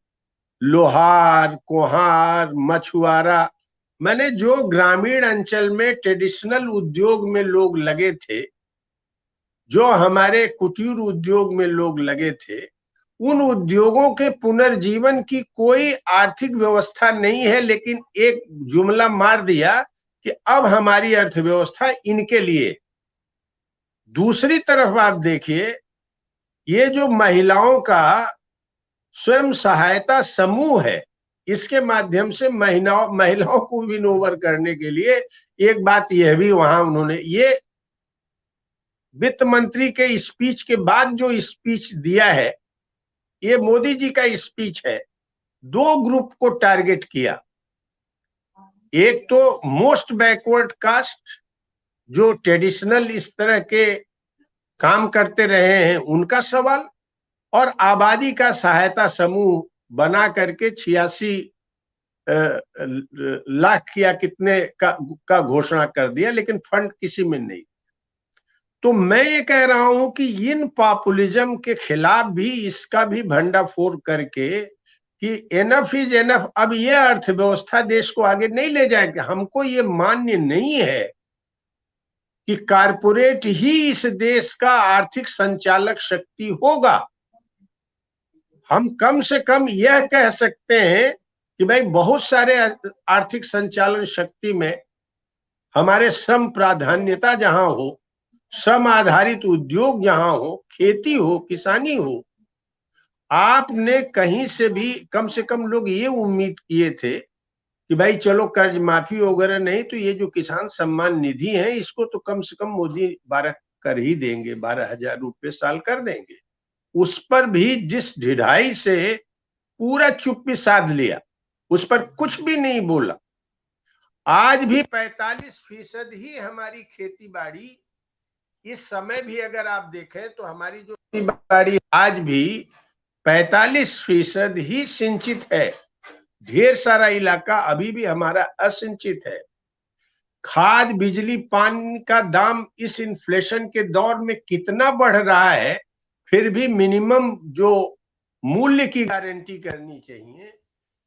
लोहार, कुम्हार, मछुआरा। मैंने जो ग्रामीण अंचल में ट्रेडिशनल उद्योग में लोग लगे थे, जो हमारे कुटीर उद्योग में लोग लगे थे, उन उद्योगों के पुनर्जीवन की कोई आर्थिक व्यवस्था नहीं है, लेकिन एक जुमला मार दिया कि अब हमारी अर्थव्यवस्था इनके लिए। दूसरी तरफ आप देखिए, ये जो महिलाओं का स्वयं सहायता समूह है, इसके माध्यम से महिलाओं को विन ओवर करने के लिए एक बात यह भी वहां उन्होंने, ये वित्त मंत्री के स्पीच के बाद जो स्पीच दिया है, ये मोदी जी का स्पीच है। दो ग्रुप को टारगेट किया, एक तो मोस्ट बैकवर्ड कास्ट, जो ट्रेडिशनल इस तरह के काम करते रहे हैं, उनका सवाल, और आबादी का सहायता समूह बना करके 86 लाख या कितने का घोषणा कर दिया, लेकिन फंड किसी में नहीं। तो मैं ये कह रहा हूं कि इन पॉपुलिज्म के खिलाफ भी इसका भी भंडाफोड़ करके कि एनफ इज एनफ, अब ये अर्थव्यवस्था देश को आगे नहीं ले जाएगी। हमको ये मान्य नहीं है कि कारपोरेट ही इस देश का आर्थिक संचालक शक्ति होगा। हम कम से कम यह कह सकते हैं कि भाई बहुत सारे आर्थिक संचालन शक्ति में हमारे श्रम प्राधान्यता जहां हो, श्रम आधारित उद्योग जहां हो, खेती हो, किसानी हो, आपने कहीं से भी, कम से कम लोग ये उम्मीद किए थे कि भाई चलो कर्ज माफी वगैरह नहीं तो ये जो किसान सम्मान निधि है इसको तो कम से कम मोदी 12 कर ही देंगे, 12,000 रुपये साल कर देंगे। उस पर भी जिस ढिढाई से पूरा चुप्पी साध लिया, उस पर कुछ भी नहीं बोला। आज भी 45% ही हमारी खेती बाड़ी, इस समय भी अगर आप देखें तो हमारी जो खेती बाड़ी आज भी 45% ही सिंचित है। ढेर सारा इलाका अभी भी हमारा असिंचित है। खाद, बिजली, पानी का दाम इस इन्फ्लेशन के दौर में कितना बढ़ रहा है, फिर भी मिनिमम जो मूल्य की गारंटी करनी चाहिए,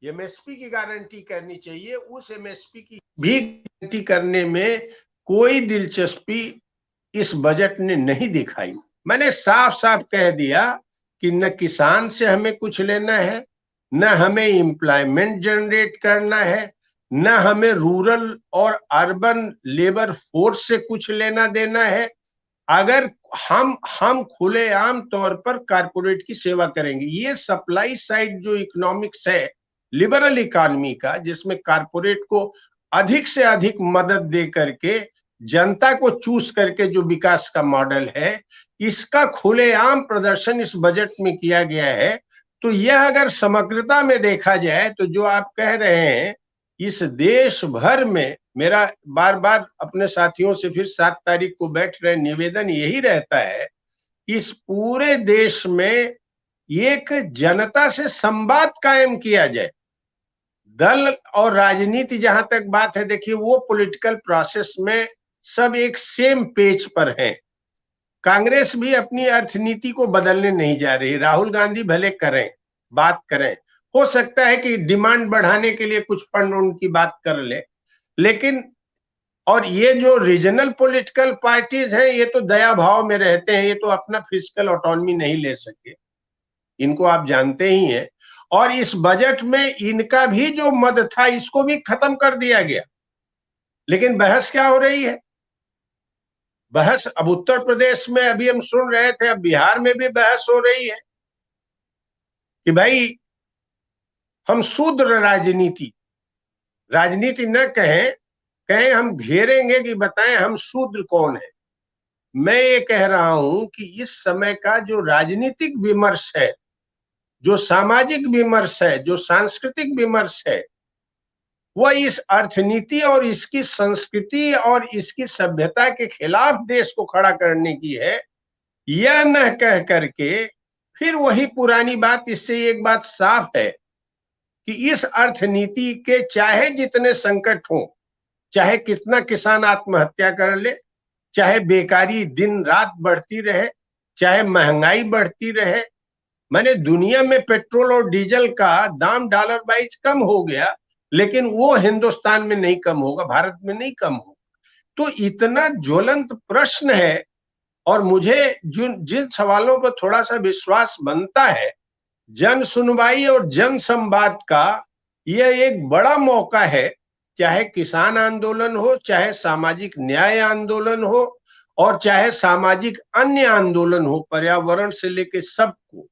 एमएसपी की गारंटी करनी चाहिए, उस एमएसपी की भी गारंटी करने में कोई दिलचस्पी इस बजट ने नहीं दिखाई। मैंने साफ साफ कह दिया कि न किसान से हमें कुछ लेना है, न हमें एम्प्लॉयमेंट जनरेट करना है, न हमें रूरल और अर्बन लेबर फोर्स से कुछ लेना देना है। अगर हम खुलेआम तौर पर कारपोरेट की सेवा करेंगे, ये सप्लाई साइड जो इकोनॉमिक्स है लिबरल इकोनॉमी का, जिसमें कारपोरेट को अधिक से अधिक मदद दे करके जनता को चूज करके जो विकास का मॉडल है, इसका खुलेआम प्रदर्शन इस बजट में किया गया है। तो यह अगर समग्रता में देखा जाए तो जो आप कह रहे हैं, इस देश भर में मेरा बार बार अपने साथियों से फिर 7 तारीख को बैठ रहे निवेदन यही रहता है, इस पूरे देश में एक जनता से संवाद कायम किया जाए। दल और राजनीति जहां तक बात है, देखिए वो पॉलिटिकल प्रोसेस में सब एक सेम पेज पर हैं। कांग्रेस भी अपनी अर्थनीति को बदलने नहीं जा रही। राहुल गांधी भले करें, बात करें, हो सकता है कि डिमांड बढ़ाने के लिए कुछ फंड उनकी बात कर ले, लेकिन और ये जो रीजनल पॉलिटिकल पार्टीज हैं, ये तो दया भाव में रहते हैं, ये तो अपना फिजिकल ऑटोनॉमी नहीं ले सके, इनको आप जानते ही हैं। और इस बजट में इनका भी जो मद था इसको भी खत्म कर दिया गया। लेकिन बहस क्या हो रही है? बहस अब उत्तर प्रदेश में अभी हम सुन रहे थे, अब बिहार में भी बहस हो रही है कि भाई हम शूद्र राजनीति न कहें, कहें हम घेरेंगे कि बताएं हम शूद्र कौन है। मैं ये कह रहा हूं कि इस समय का जो राजनीतिक विमर्श है, जो सामाजिक विमर्श है, जो सांस्कृतिक विमर्श है, वह इस अर्थनीति और इसकी संस्कृति और इसकी सभ्यता के खिलाफ देश को खड़ा करने की है। यह न कह करके फिर वही पुरानी बात, इससे एक बात साफ है कि इस अर्थनीति के चाहे जितने संकट हों, चाहे कितना किसान आत्महत्या कर ले, चाहे बेकारी दिन रात बढ़ती रहे, चाहे महंगाई बढ़ती रहे। मैंने दुनिया में पेट्रोल और डीजल का दाम डॉलर वाइज कम हो गया, लेकिन वो हिंदुस्तान में नहीं कम होगा, भारत में नहीं कम होगा। तो इतना ज्वलंत प्रश्न है, और मुझे जिन सवालों पर थोड़ा सा विश्वास बनता है, जन सुनवाई और जन संवाद का यह एक बड़ा मौका है। चाहे किसान आंदोलन हो, चाहे सामाजिक न्याय आंदोलन हो, और चाहे सामाजिक अन्य आंदोलन हो, पर्यावरण से लेकर सबको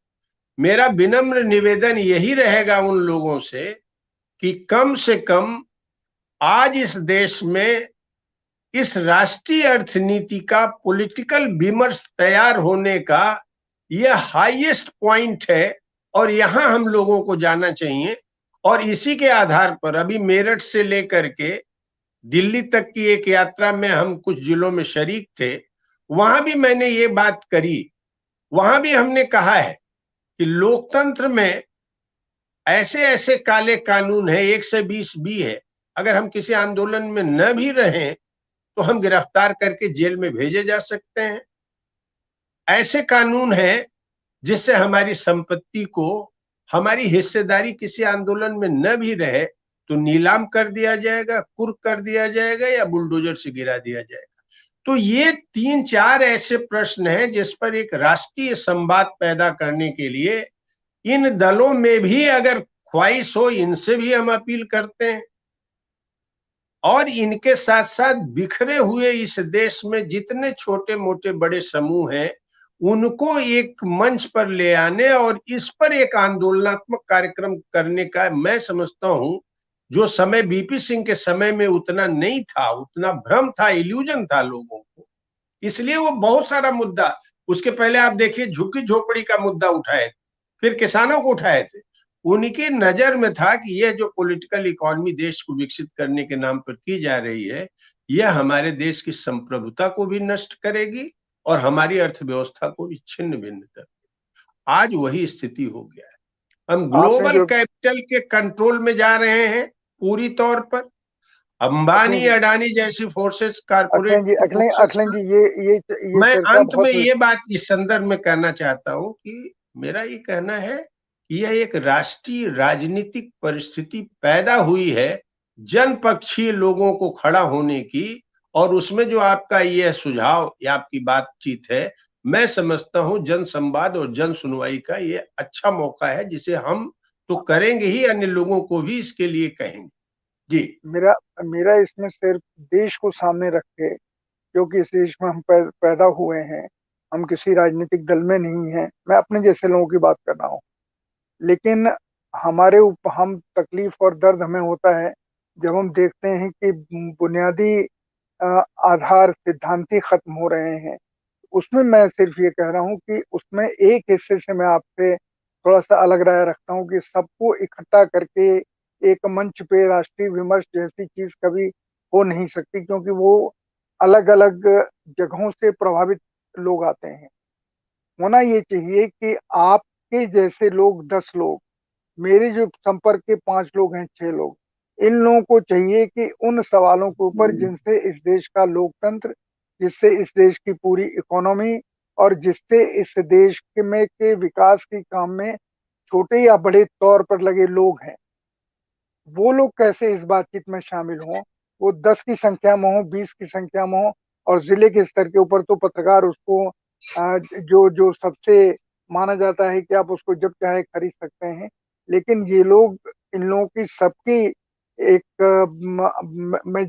मेरा विनम्र निवेदन यही रहेगा उन लोगों से कि कम से कम आज इस देश में इस राष्ट्रीय अर्थनीति का पॉलिटिकल विमर्श तैयार होने का यह हाईएस्ट पॉइंट है, और यहां हम लोगों को जाना चाहिए। और इसी के आधार पर अभी मेरठ से लेकर के दिल्ली तक की एक यात्रा में हम कुछ जिलों में शरीक थे, वहां भी मैंने ये बात करी। वहां भी हमने कहा है कि लोकतंत्र में ऐसे ऐसे काले कानून है, 120 बी है, अगर हम किसी आंदोलन में न भी रहें तो हम गिरफ्तार करके जेल में भेजे जा सकते हैं। ऐसे कानून है जिससे हमारी संपत्ति को, हमारी हिस्सेदारी किसी आंदोलन में न भी रहे तो नीलाम कर दिया जाएगा, कुर्क कर दिया जाएगा, या बुलडोजर से गिरा दिया जाएगा। तो ये 3-4 ऐसे प्रश्न हैं जिस पर एक राष्ट्रीय संवाद पैदा करने के लिए इन दलों में भी अगर ख्वाहिश हो, इनसे भी हम अपील करते हैं। और इनके साथ साथ बिखरे हुए इस देश में जितने छोटे मोटे बड़े समूह हैं, उनको एक मंच पर ले आने और इस पर एक आंदोलनात्मक कार्यक्रम करने का मैं समझता हूं, जो समय बीपी सिंह के समय में उतना नहीं था, उतना भ्रम था, इल्यूजन था लोगों को, इसलिए वो बहुत सारा मुद्दा, उसके पहले आप देखिए झुग्गी झोपड़ी का मुद्दा उठाए, फिर किसानों को उठाए थे। उनकी नजर में था कि यह जो पॉलिटिकल इकोनॉमी देश को विकसित करने के नाम पर की जा रही है, यह हमारे देश की संप्रभुता को भी नष्ट करेगी और हमारी अर्थव्यवस्था को भी छिन्न भिन्न कर। आज वही स्थिति हो गया है। हम ग्लोबल कैपिटल के कंट्रोल में जा रहे हैं पूरी तौर पर। अंबानी अडानी जैसी फोर्सेस, कारपोरेट अखिलेश जी, ये मैं अंत में बहुत ये बात इस संदर्भ में कहना चाहता हूं कि मेरा ये कहना है कि यह एक राष्ट्रीय राजनीतिक परिस्थिति पैदा हुई है जनपक्षीय लोगों को खड़ा होने की, और उसमें जो आपका यह सुझाव या आपकी बातचीत है, मैं समझता हूं जन संवाद और जन सुनवाई का ये अच्छा मौका है, जिसे हम तो करेंगे ही, अन्य लोगों को भी इसके लिए कहेंगे। जी, मेरा इसमें सिर्फ देश को सामने रख के, क्योंकि इस देश में हम पैदा हुए हैं, हम किसी राजनीतिक दल में नहीं हैं, मैं अपने जैसे लोगों की बात कर रहा हूँ, लेकिन हमारे ऊपर हम तकलीफ और दर्द हमें होता है जब हम देखते हैं कि बुनियादी आधार सिद्धांत ही खत्म हो रहे हैं। उसमें मैं सिर्फ ये कह रहा हूँ कि उसमें एक हिस्से से मैं आपसे थोड़ा सा अलग राय रखता हूँ कि सबको इकट्ठा करके एक मंच पे राष्ट्रीय विमर्श जैसी चीज कभी हो नहीं सकती, क्योंकि वो अलग अलग जगहों से प्रभावित लोग आते हैं। होना ये चाहिए कि आपके जैसे लोग 10 लोग, मेरे जो संपर्क के 5 लोग हैं, 6 लोग, इन लोगों को चाहिए कि उन सवालों के ऊपर जिनसे इस देश का लोकतंत्र, जिससे इस देश की पूरी इकोनॉमी और जिससे इस देश के विकास के काम में छोटे या बड़े तौर पर लगे लोग हैं, वो लोग कैसे इस बातचीत में शामिल हों। वो 10 की संख्या में हो, 20 की संख्या में हो, और जिले के स्तर के ऊपर तो पत्रकार उसको जो जो सबसे माना जाता है कि आप उसको जब चाहे खरीद सकते हैं। लेकिन ये लोग, इन लोगों की सबकी एक मैं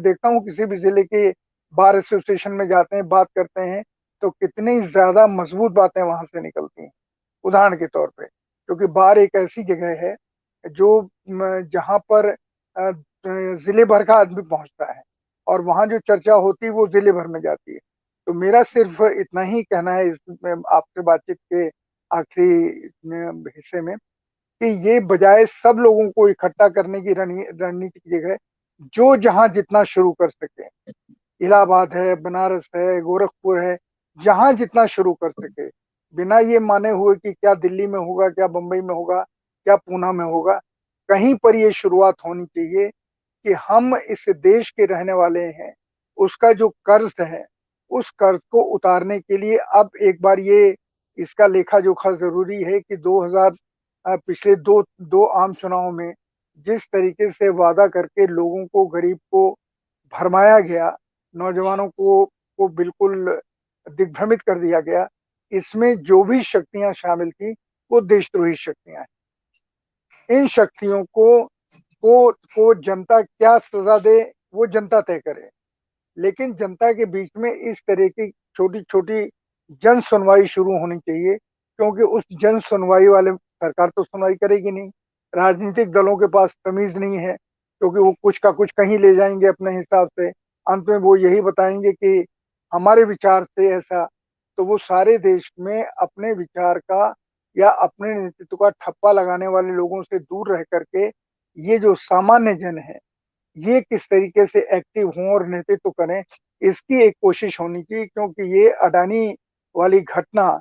देखता हूँ किसी भी जिले के बार एसोसिएशन में जाते हैं, बात करते हैं, तो कितनी ज्यादा मजबूत बातें वहां से निकलती हैं। उदाहरण के तौर पे, क्योंकि बार एक ऐसी जगह है जो जहां पर जिले भर का आदमी पहुंचता है, और वहां जो चर्चा होती है वो जिले भर में जाती है। तो मेरा सिर्फ इतना ही कहना है इसमें आपसे बातचीत के आखिरी हिस्से में, कि ये बजाय सब लोगों को इकट्ठा करने की रणनीति की जगह जो जहां जितना शुरू कर सके, इलाहाबाद है, बनारस है, गोरखपुर है, जहां जितना शुरू कर सके, बिना ये माने हुए कि क्या दिल्ली में होगा, क्या बंबई में होगा, क्या पूना में होगा, कहीं पर ये शुरुआत होनी चाहिए। कि हम इस देश के रहने वाले हैं, उसका जो कर्ज है, उस कर्ज को उतारने के लिए अब एक बार ये इसका लेखा जोखा जरूरी है कि 2000 पिछले दो आम चुनाव में जिस तरीके से वादा करके लोगों को, गरीब को भरमाया गया, नौजवानों को बिल्कुल दिग्भ्रमित कर दिया गया, इसमें जो भी शक्तियां शामिल थी वो देशद्रोही शक्तियां हैं। इन शक्तियों को जनता क्या सजा दे वो जनता तय करे, लेकिन जनता के बीच में इस तरह की छोटी छोटी जन सुनवाई शुरू होनी चाहिए, क्योंकि उस जन सुनवाई वाले सरकार तो सुनवाई करेगी नहीं, राजनीतिक दलों के पास तमीज नहीं है, क्योंकि वो कुछ का कुछ कहीं ले जाएंगे अपने हिसाब से, अंत में वो यही बताएंगे कि हमारे विचार से ऐसा, तो वो सारे देश में अपने विचार का या अपने नेतृत्व का ठप्पा लगाने वाले लोगों से दूर रह करके ये जो सामान्य जन है ये किस तरीके से एक्टिव हों और नेतृत्व करें, इसकी एक कोशिश होनी चाहिए, क्योंकि ये अडानी वाली घटना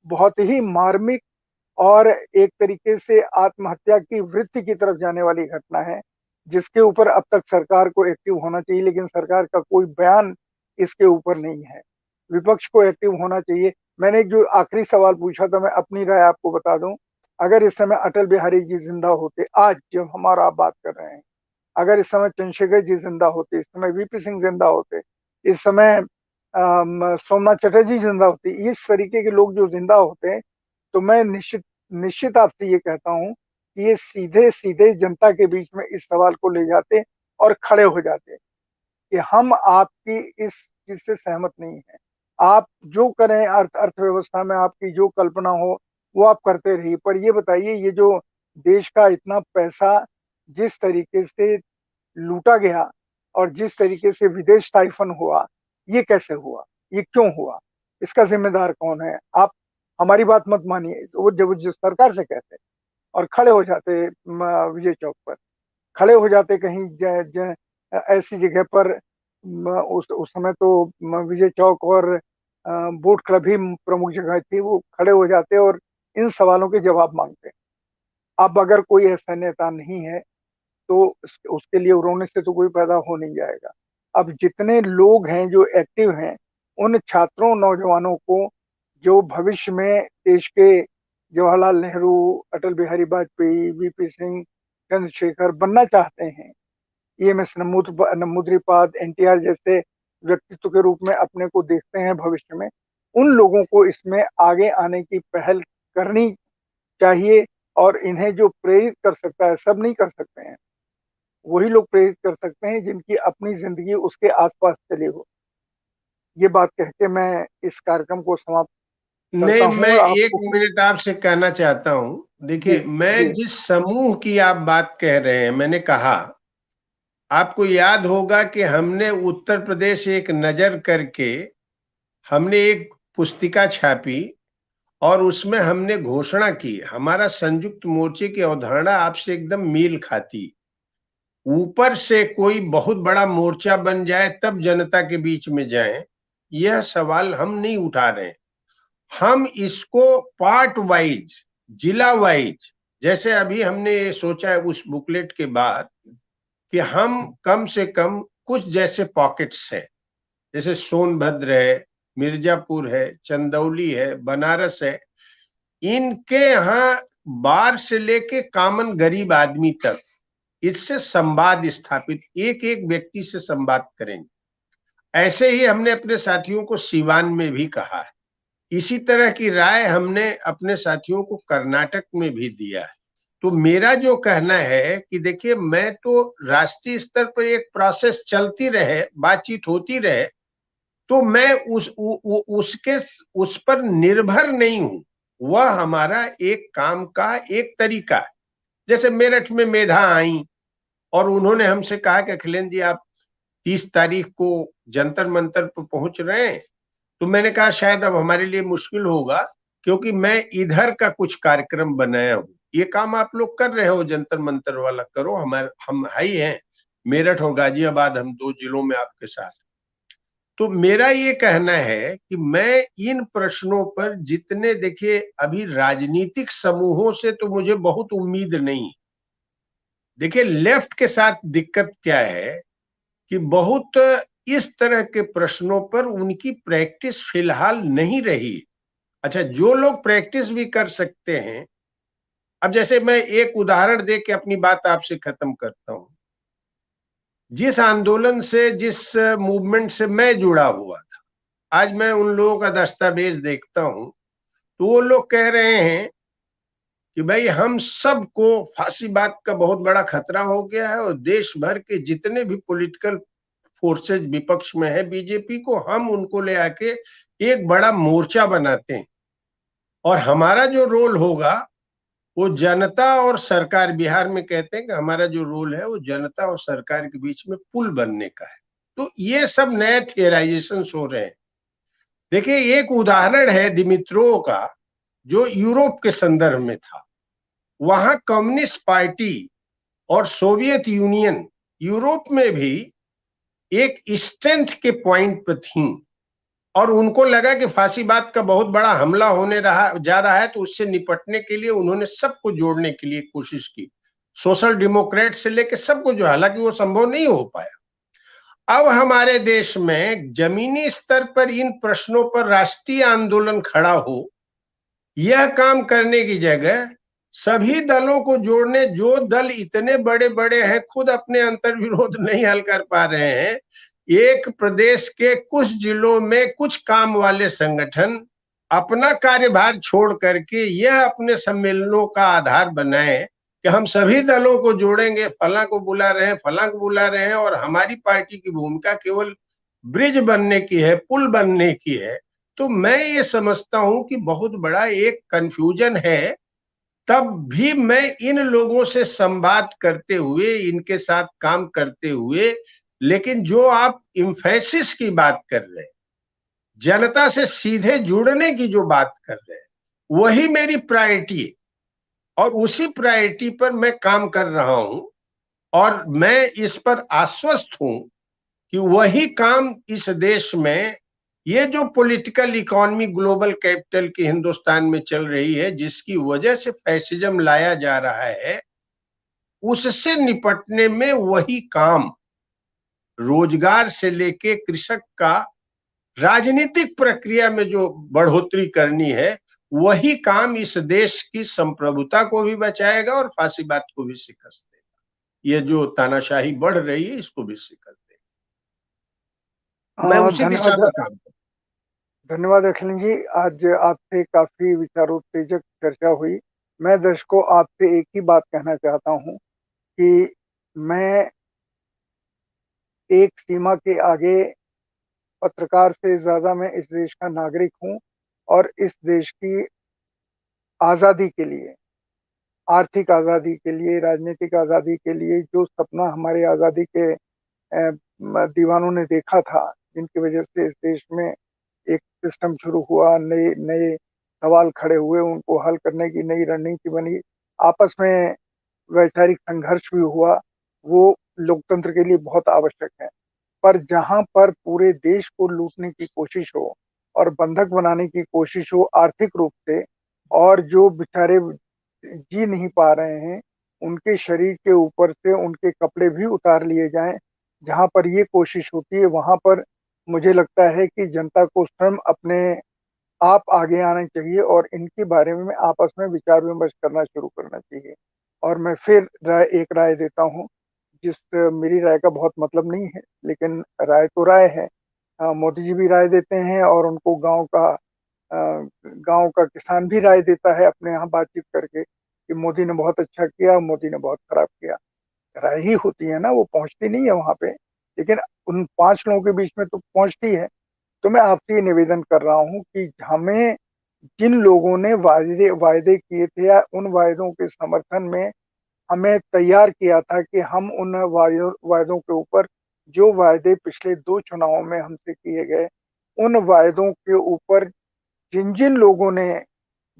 बहुत ही मार्मिक और एक तरीके से आत्महत्या की वृत्ति की तरफ जाने वाली घटना है, जिसके ऊपर अब तक सरकार को एक्टिव होना चाहिए, लेकिन सरकार का कोई बयान इसके ऊपर नहीं है। विपक्ष को एक्टिव होना चाहिए। मैंने एक जो आखिरी सवाल पूछा था, मैं अपनी राय आपको बता दूं, अगर इस समय अटल बिहारी जी जिंदा होते, आज जब हमारा आप बात कर रहे हैं, अगर इस समय चंद्रशेखर जी जिंदा होते, इस समय वीपी सिंह जिंदा होते, इस समय सोमनाथ चटर्जी जिंदा होती, इस तरीके के लोग जो जिंदा होते, तो मैं निश्चित निश्चित आपसे ये कहता हूं कि ये सीधे सीधे जनता के बीच में इस सवाल को ले जाते और खड़े हो जाते कि हम आपकी इस चीज से सहमत नहीं है, आप जो करें, अर्थव्यवस्था में आपकी जो कल्पना हो वो आप करते रहिए, पर ये बताइए ये जो देश का इतना पैसा जिस तरीके से लूटा गया और जिस तरीके से विदेश टाइफन हुआ, ये कैसे हुआ, ये क्यों हुआ, इसका जिम्मेदार कौन है? आप हमारी बात मत मानिए, तो वो जब जिस सरकार से कहते और खड़े हो जाते विजय चौक पर, खड़े हो जाते कहीं ऐसी जगह पर, उस समय तो विजय चौक और बोट क्लब ही प्रमुख जगह थी, वो खड़े हो जाते और इन सवालों के जवाब मांगते। अब अगर कोई ऐसा नेता नहीं है तो उसके लिए रोने से तो कोई पैदा हो नहीं जाएगा। अब जितने लोग हैं जो एक्टिव हैं, उन छात्रों, नौजवानों को जो भविष्य में देश के जवाहरलाल नेहरू, अटल बिहारी वाजपेयी, वीपी सिंह, चंद्रशेखर बनना चाहते हैं, ईएमएस नमूद्रीपाद, एनटीआर जैसे व्यक्तित्व के रूप में अपने को देखते हैं भविष्य में, उन लोगों को इसमें आगे आने की पहल करनी चाहिए। और इन्हें जो प्रेरित कर सकता है, सब नहीं कर सकते हैं, वही लोग प्रेरित कर सकते हैं जिनकी अपनी जिंदगी उसके आसपास चली हो। ये बात कह के मैं इस कार्यक्रम को समाप्त नहीं, करता मैं हूँ। और एक आपको मिनट आपसे कहना चाहता हूं। जी देखिए, मैं जी जिस समूह की आप बात कह रहे हैं, मैंने कहा, आपको याद होगा कि हमने उत्तर प्रदेश एक नजर करके हमने एक पुस्तिका छापी और उसमें हमने घोषणा की, हमारा संयुक्त मोर्चे की अवधारणा आपसे एकदम मेल खाती। ऊपर से कोई बहुत बड़ा मोर्चा बन जाए तब जनता के बीच में जाए, यह सवाल हम नहीं उठा रहे। हम इसको पार्ट वाइज, जिला वाइज, जैसे अभी हमने ये सोचा है उस बुकलेट के बाद कि हम कम से कम कुछ जैसे पॉकेट्स है, जैसे सोनभद्र है, मिर्जापुर है, चंदौली है, बनारस है, इनके यहाँ बार से लेके कॉमन गरीब आदमी तक इससे संवाद स्थापित, एक एक व्यक्ति से संवाद करेंगे। ऐसे ही हमने अपने साथियों को सीवान में भी कहा है। इसी तरह की राय हमने अपने साथियों को कर्नाटक में भी दिया है। तो मेरा जो कहना है कि देखिए, मैं तो राष्ट्रीय स्तर पर एक प्रोसेस चलती रहे, बातचीत होती रहे, तो मैं उसके उस पर निर्भर नहीं हूं। वह हमारा एक काम का एक तरीका है। जैसे मेरठ में मेधा आई और उन्होंने हमसे कहा कि अखिलेश जी, आप 30 तारीख को जंतर मंतर पर पहुंच रहे हैं। तो मैंने कहा शायद अब हमारे लिए मुश्किल होगा, क्योंकि मैं इधर का कुछ कार्यक्रम बनाया हूं। ये काम आप लोग कर रहे हो, जंतर मंतर वाला करो, हम ही हैं, मेरठ और गाजियाबाद, हम 2 जिलों में आपके साथ। तो मेरा ये कहना है कि मैं इन प्रश्नों पर जितने, देखिए, अभी राजनीतिक समूहों से तो मुझे बहुत उम्मीद नहीं। देखिए, लेफ्ट के साथ दिक्कत क्या है कि बहुत इस तरह के प्रश्नों पर उनकी प्रैक्टिस फिलहाल नहीं रही। अच्छा, जो लोग प्रैक्टिस भी कर सकते हैं, अब जैसे मैं एक उदाहरण दे के अपनी बात आपसे खत्म करता हूं। जिस आंदोलन से, जिस मूवमेंट से मैं जुड़ा हुआ था, आज मैं उन लोगों का दस्तावेज देखता हूं तो वो लोग कह रहे हैं कि भाई हम सबको फांसीवाद का बहुत बड़ा खतरा हो गया है और देश भर के जितने भी पॉलिटिकल फोर्सेज विपक्ष में है बीजेपी को, हम उनको ले आके एक बड़ा मोर्चा बनाते हैं और हमारा जो रोल होगा वो जनता और सरकार, बिहार में कहते हैं कि हमारा जो रोल है वो जनता और सरकार के बीच में पुल बनने का है। तो ये सब नए थियराइजेशन हो रहे हैं। देखिए, एक उदाहरण है दिमित्रोव का, जो यूरोप के संदर्भ में था। वहां कम्युनिस्ट पार्टी और सोवियत यूनियन यूरोप में भी एक स्ट्रेंथ के पॉइंट पर थी और उनको लगा कि फांसीवाद का बहुत बड़ा हमला होने जा रहा है, तो उससे निपटने के लिए उन्होंने सबको जोड़ने के लिए कोशिश की, सोशल डेमोक्रेट से लेकर सबको, जो हालांकि वो संभव नहीं हो पाया। अब हमारे देश में जमीनी स्तर पर इन प्रश्नों पर राष्ट्रीय आंदोलन खड़ा हो, यह काम करने की जगह सभी दलों को जोड़ने, जो दल इतने बड़े बड़े हैं खुद अपने अंतर्विरोध नहीं हल कर पा रहे हैं, एक प्रदेश के कुछ जिलों में कुछ काम वाले संगठन अपना कार्यभार छोड़ करके यह अपने सम्मेलनों का आधार बनाए कि हम सभी दलों को जोड़ेंगे, फला को बुला रहे हैं, फला को बुला रहे हैं, और हमारी पार्टी की भूमिका केवल ब्रिज बनने की है, पुल बनने की है। तो मैं ये समझता हूं कि बहुत बड़ा एक कंफ्यूजन है। तब भी मैं इन लोगों से संवाद करते हुए, इनके साथ काम करते हुए, लेकिन जो आप इम्फेसिस की बात कर रहे हैं, जनता से सीधे जुड़ने की जो बात कर रहे हैं, वही मेरी प्रायोरिटी है और उसी प्रायोरिटी पर मैं काम कर रहा हूं और मैं इस पर आश्वस्त हूं कि वही काम इस देश में, ये जो पॉलिटिकल इकोनॉमी ग्लोबल कैपिटल की हिंदुस्तान में चल रही है, जिसकी वजह से फैसिज्म लाया जा रहा है, उससे निपटने में वही काम, रोजगार से लेके कृषक का राजनीतिक प्रक्रिया में जो बढ़ोतरी करनी है, वही काम इस देश की संप्रभुता को भी बचाएगा और फांसीवाद को भी शिकस्त देगा। ये जो तानाशाही बढ़ रही है, इसको भी शिकस्त देगा। मैं उसी दिशा धन्यवाद। में काम करूं। धन्यवाद अखिल जी, आज आपसे काफी विचारोत्तेजक चर्चा हुई। मैं दर्शकों आपसे एक ही बात कहना चाहता हूं कि मैं एक सीमा के आगे पत्रकार से ज्यादा मैं इस देश का नागरिक हूं और इस देश की आजादी के लिए, आर्थिक आजादी के लिए, राजनीतिक आजादी के लिए, जो सपना हमारे आजादी के दीवानों ने देखा था, जिनकी वजह से इस देश में एक सिस्टम शुरू हुआ, नए नए सवाल खड़े हुए, उनको हल करने की नई रणनीति बनी, आपस में वैचारिक संघर्ष भी हुआ, वो लोकतंत्र के लिए बहुत आवश्यक है। पर जहां पर पूरे देश को लूटने की कोशिश हो और बंधक बनाने की कोशिश हो आर्थिक रूप से, और जो बेचारे जी नहीं पा रहे हैं, उनके शरीर के ऊपर से उनके कपड़े भी उतार लिए जाएं, जहां पर ये कोशिश होती है, वहां पर मुझे लगता है कि जनता को स्वयं अपने आप आगे आना चाहिए और इनके बारे में आपस में विचार विमर्श करना शुरू करना चाहिए। और मैं फिर एक राय देता हूँ, जिस मेरी राय का बहुत मतलब नहीं है, लेकिन राय तो राय है। मोदी जी भी राय देते हैं और उनको गांव का किसान भी राय देता है अपने यहाँ बातचीत करके कि मोदी ने बहुत अच्छा किया, मोदी ने बहुत खराब किया। राय ही होती है ना, वो पहुंचती नहीं है वहां पे, लेकिन उन 5 लोगों के बीच में तो पहुंचती है। तो मैं आपसे ये निवेदन कर रहा हूँ कि हमें, जिन लोगों ने वायदे वायदे किए थे या उन वायदों के समर्थन में हमें तैयार किया था कि हम उन वायदों के ऊपर, जो वायदे पिछले 2 चुनावों में हमसे किए गए, उन वायदों के ऊपर जिन जिन लोगों ने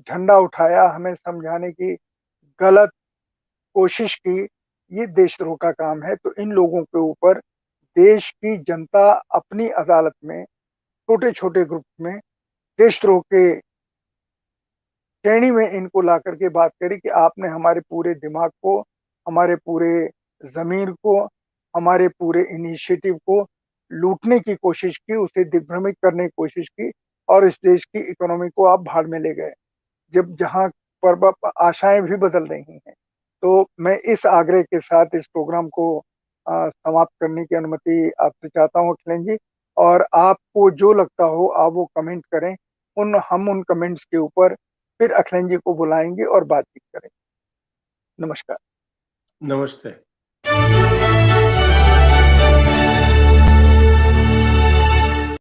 झंडा उठाया, हमें समझाने की गलत कोशिश की, ये देशद्रोह का काम है। तो इन लोगों के ऊपर देश की जनता अपनी अदालत में छोटे छोटे ग्रुप में देशद्रोह के श्रेणी में इनको ला करके बात करी कि आपने हमारे पूरे दिमाग को, हमारे पूरे ज़मीर को, हमारे पूरे इनिशिएटिव को लूटने की कोशिश की, उसे दिग्भ्रमित करने की कोशिश की और इस देश की इकोनॉमी को आप भाड़ में ले गए। जब जहाँ पर आशाएँ भी बदल रही हैं। तो मैं इस आग्रह के साथ इस प्रोग्राम को समाप्त करने की अनुमति आपसे चाहता हूँ अखिलेश जी, और आपको जो लगता हो आप वो कमेंट करें। हम उन कमेंट्स के ऊपर फिर अखिलेश जी को बुलाएँगे और बातचीत करेंगे। नमस्कार। नमस्ते।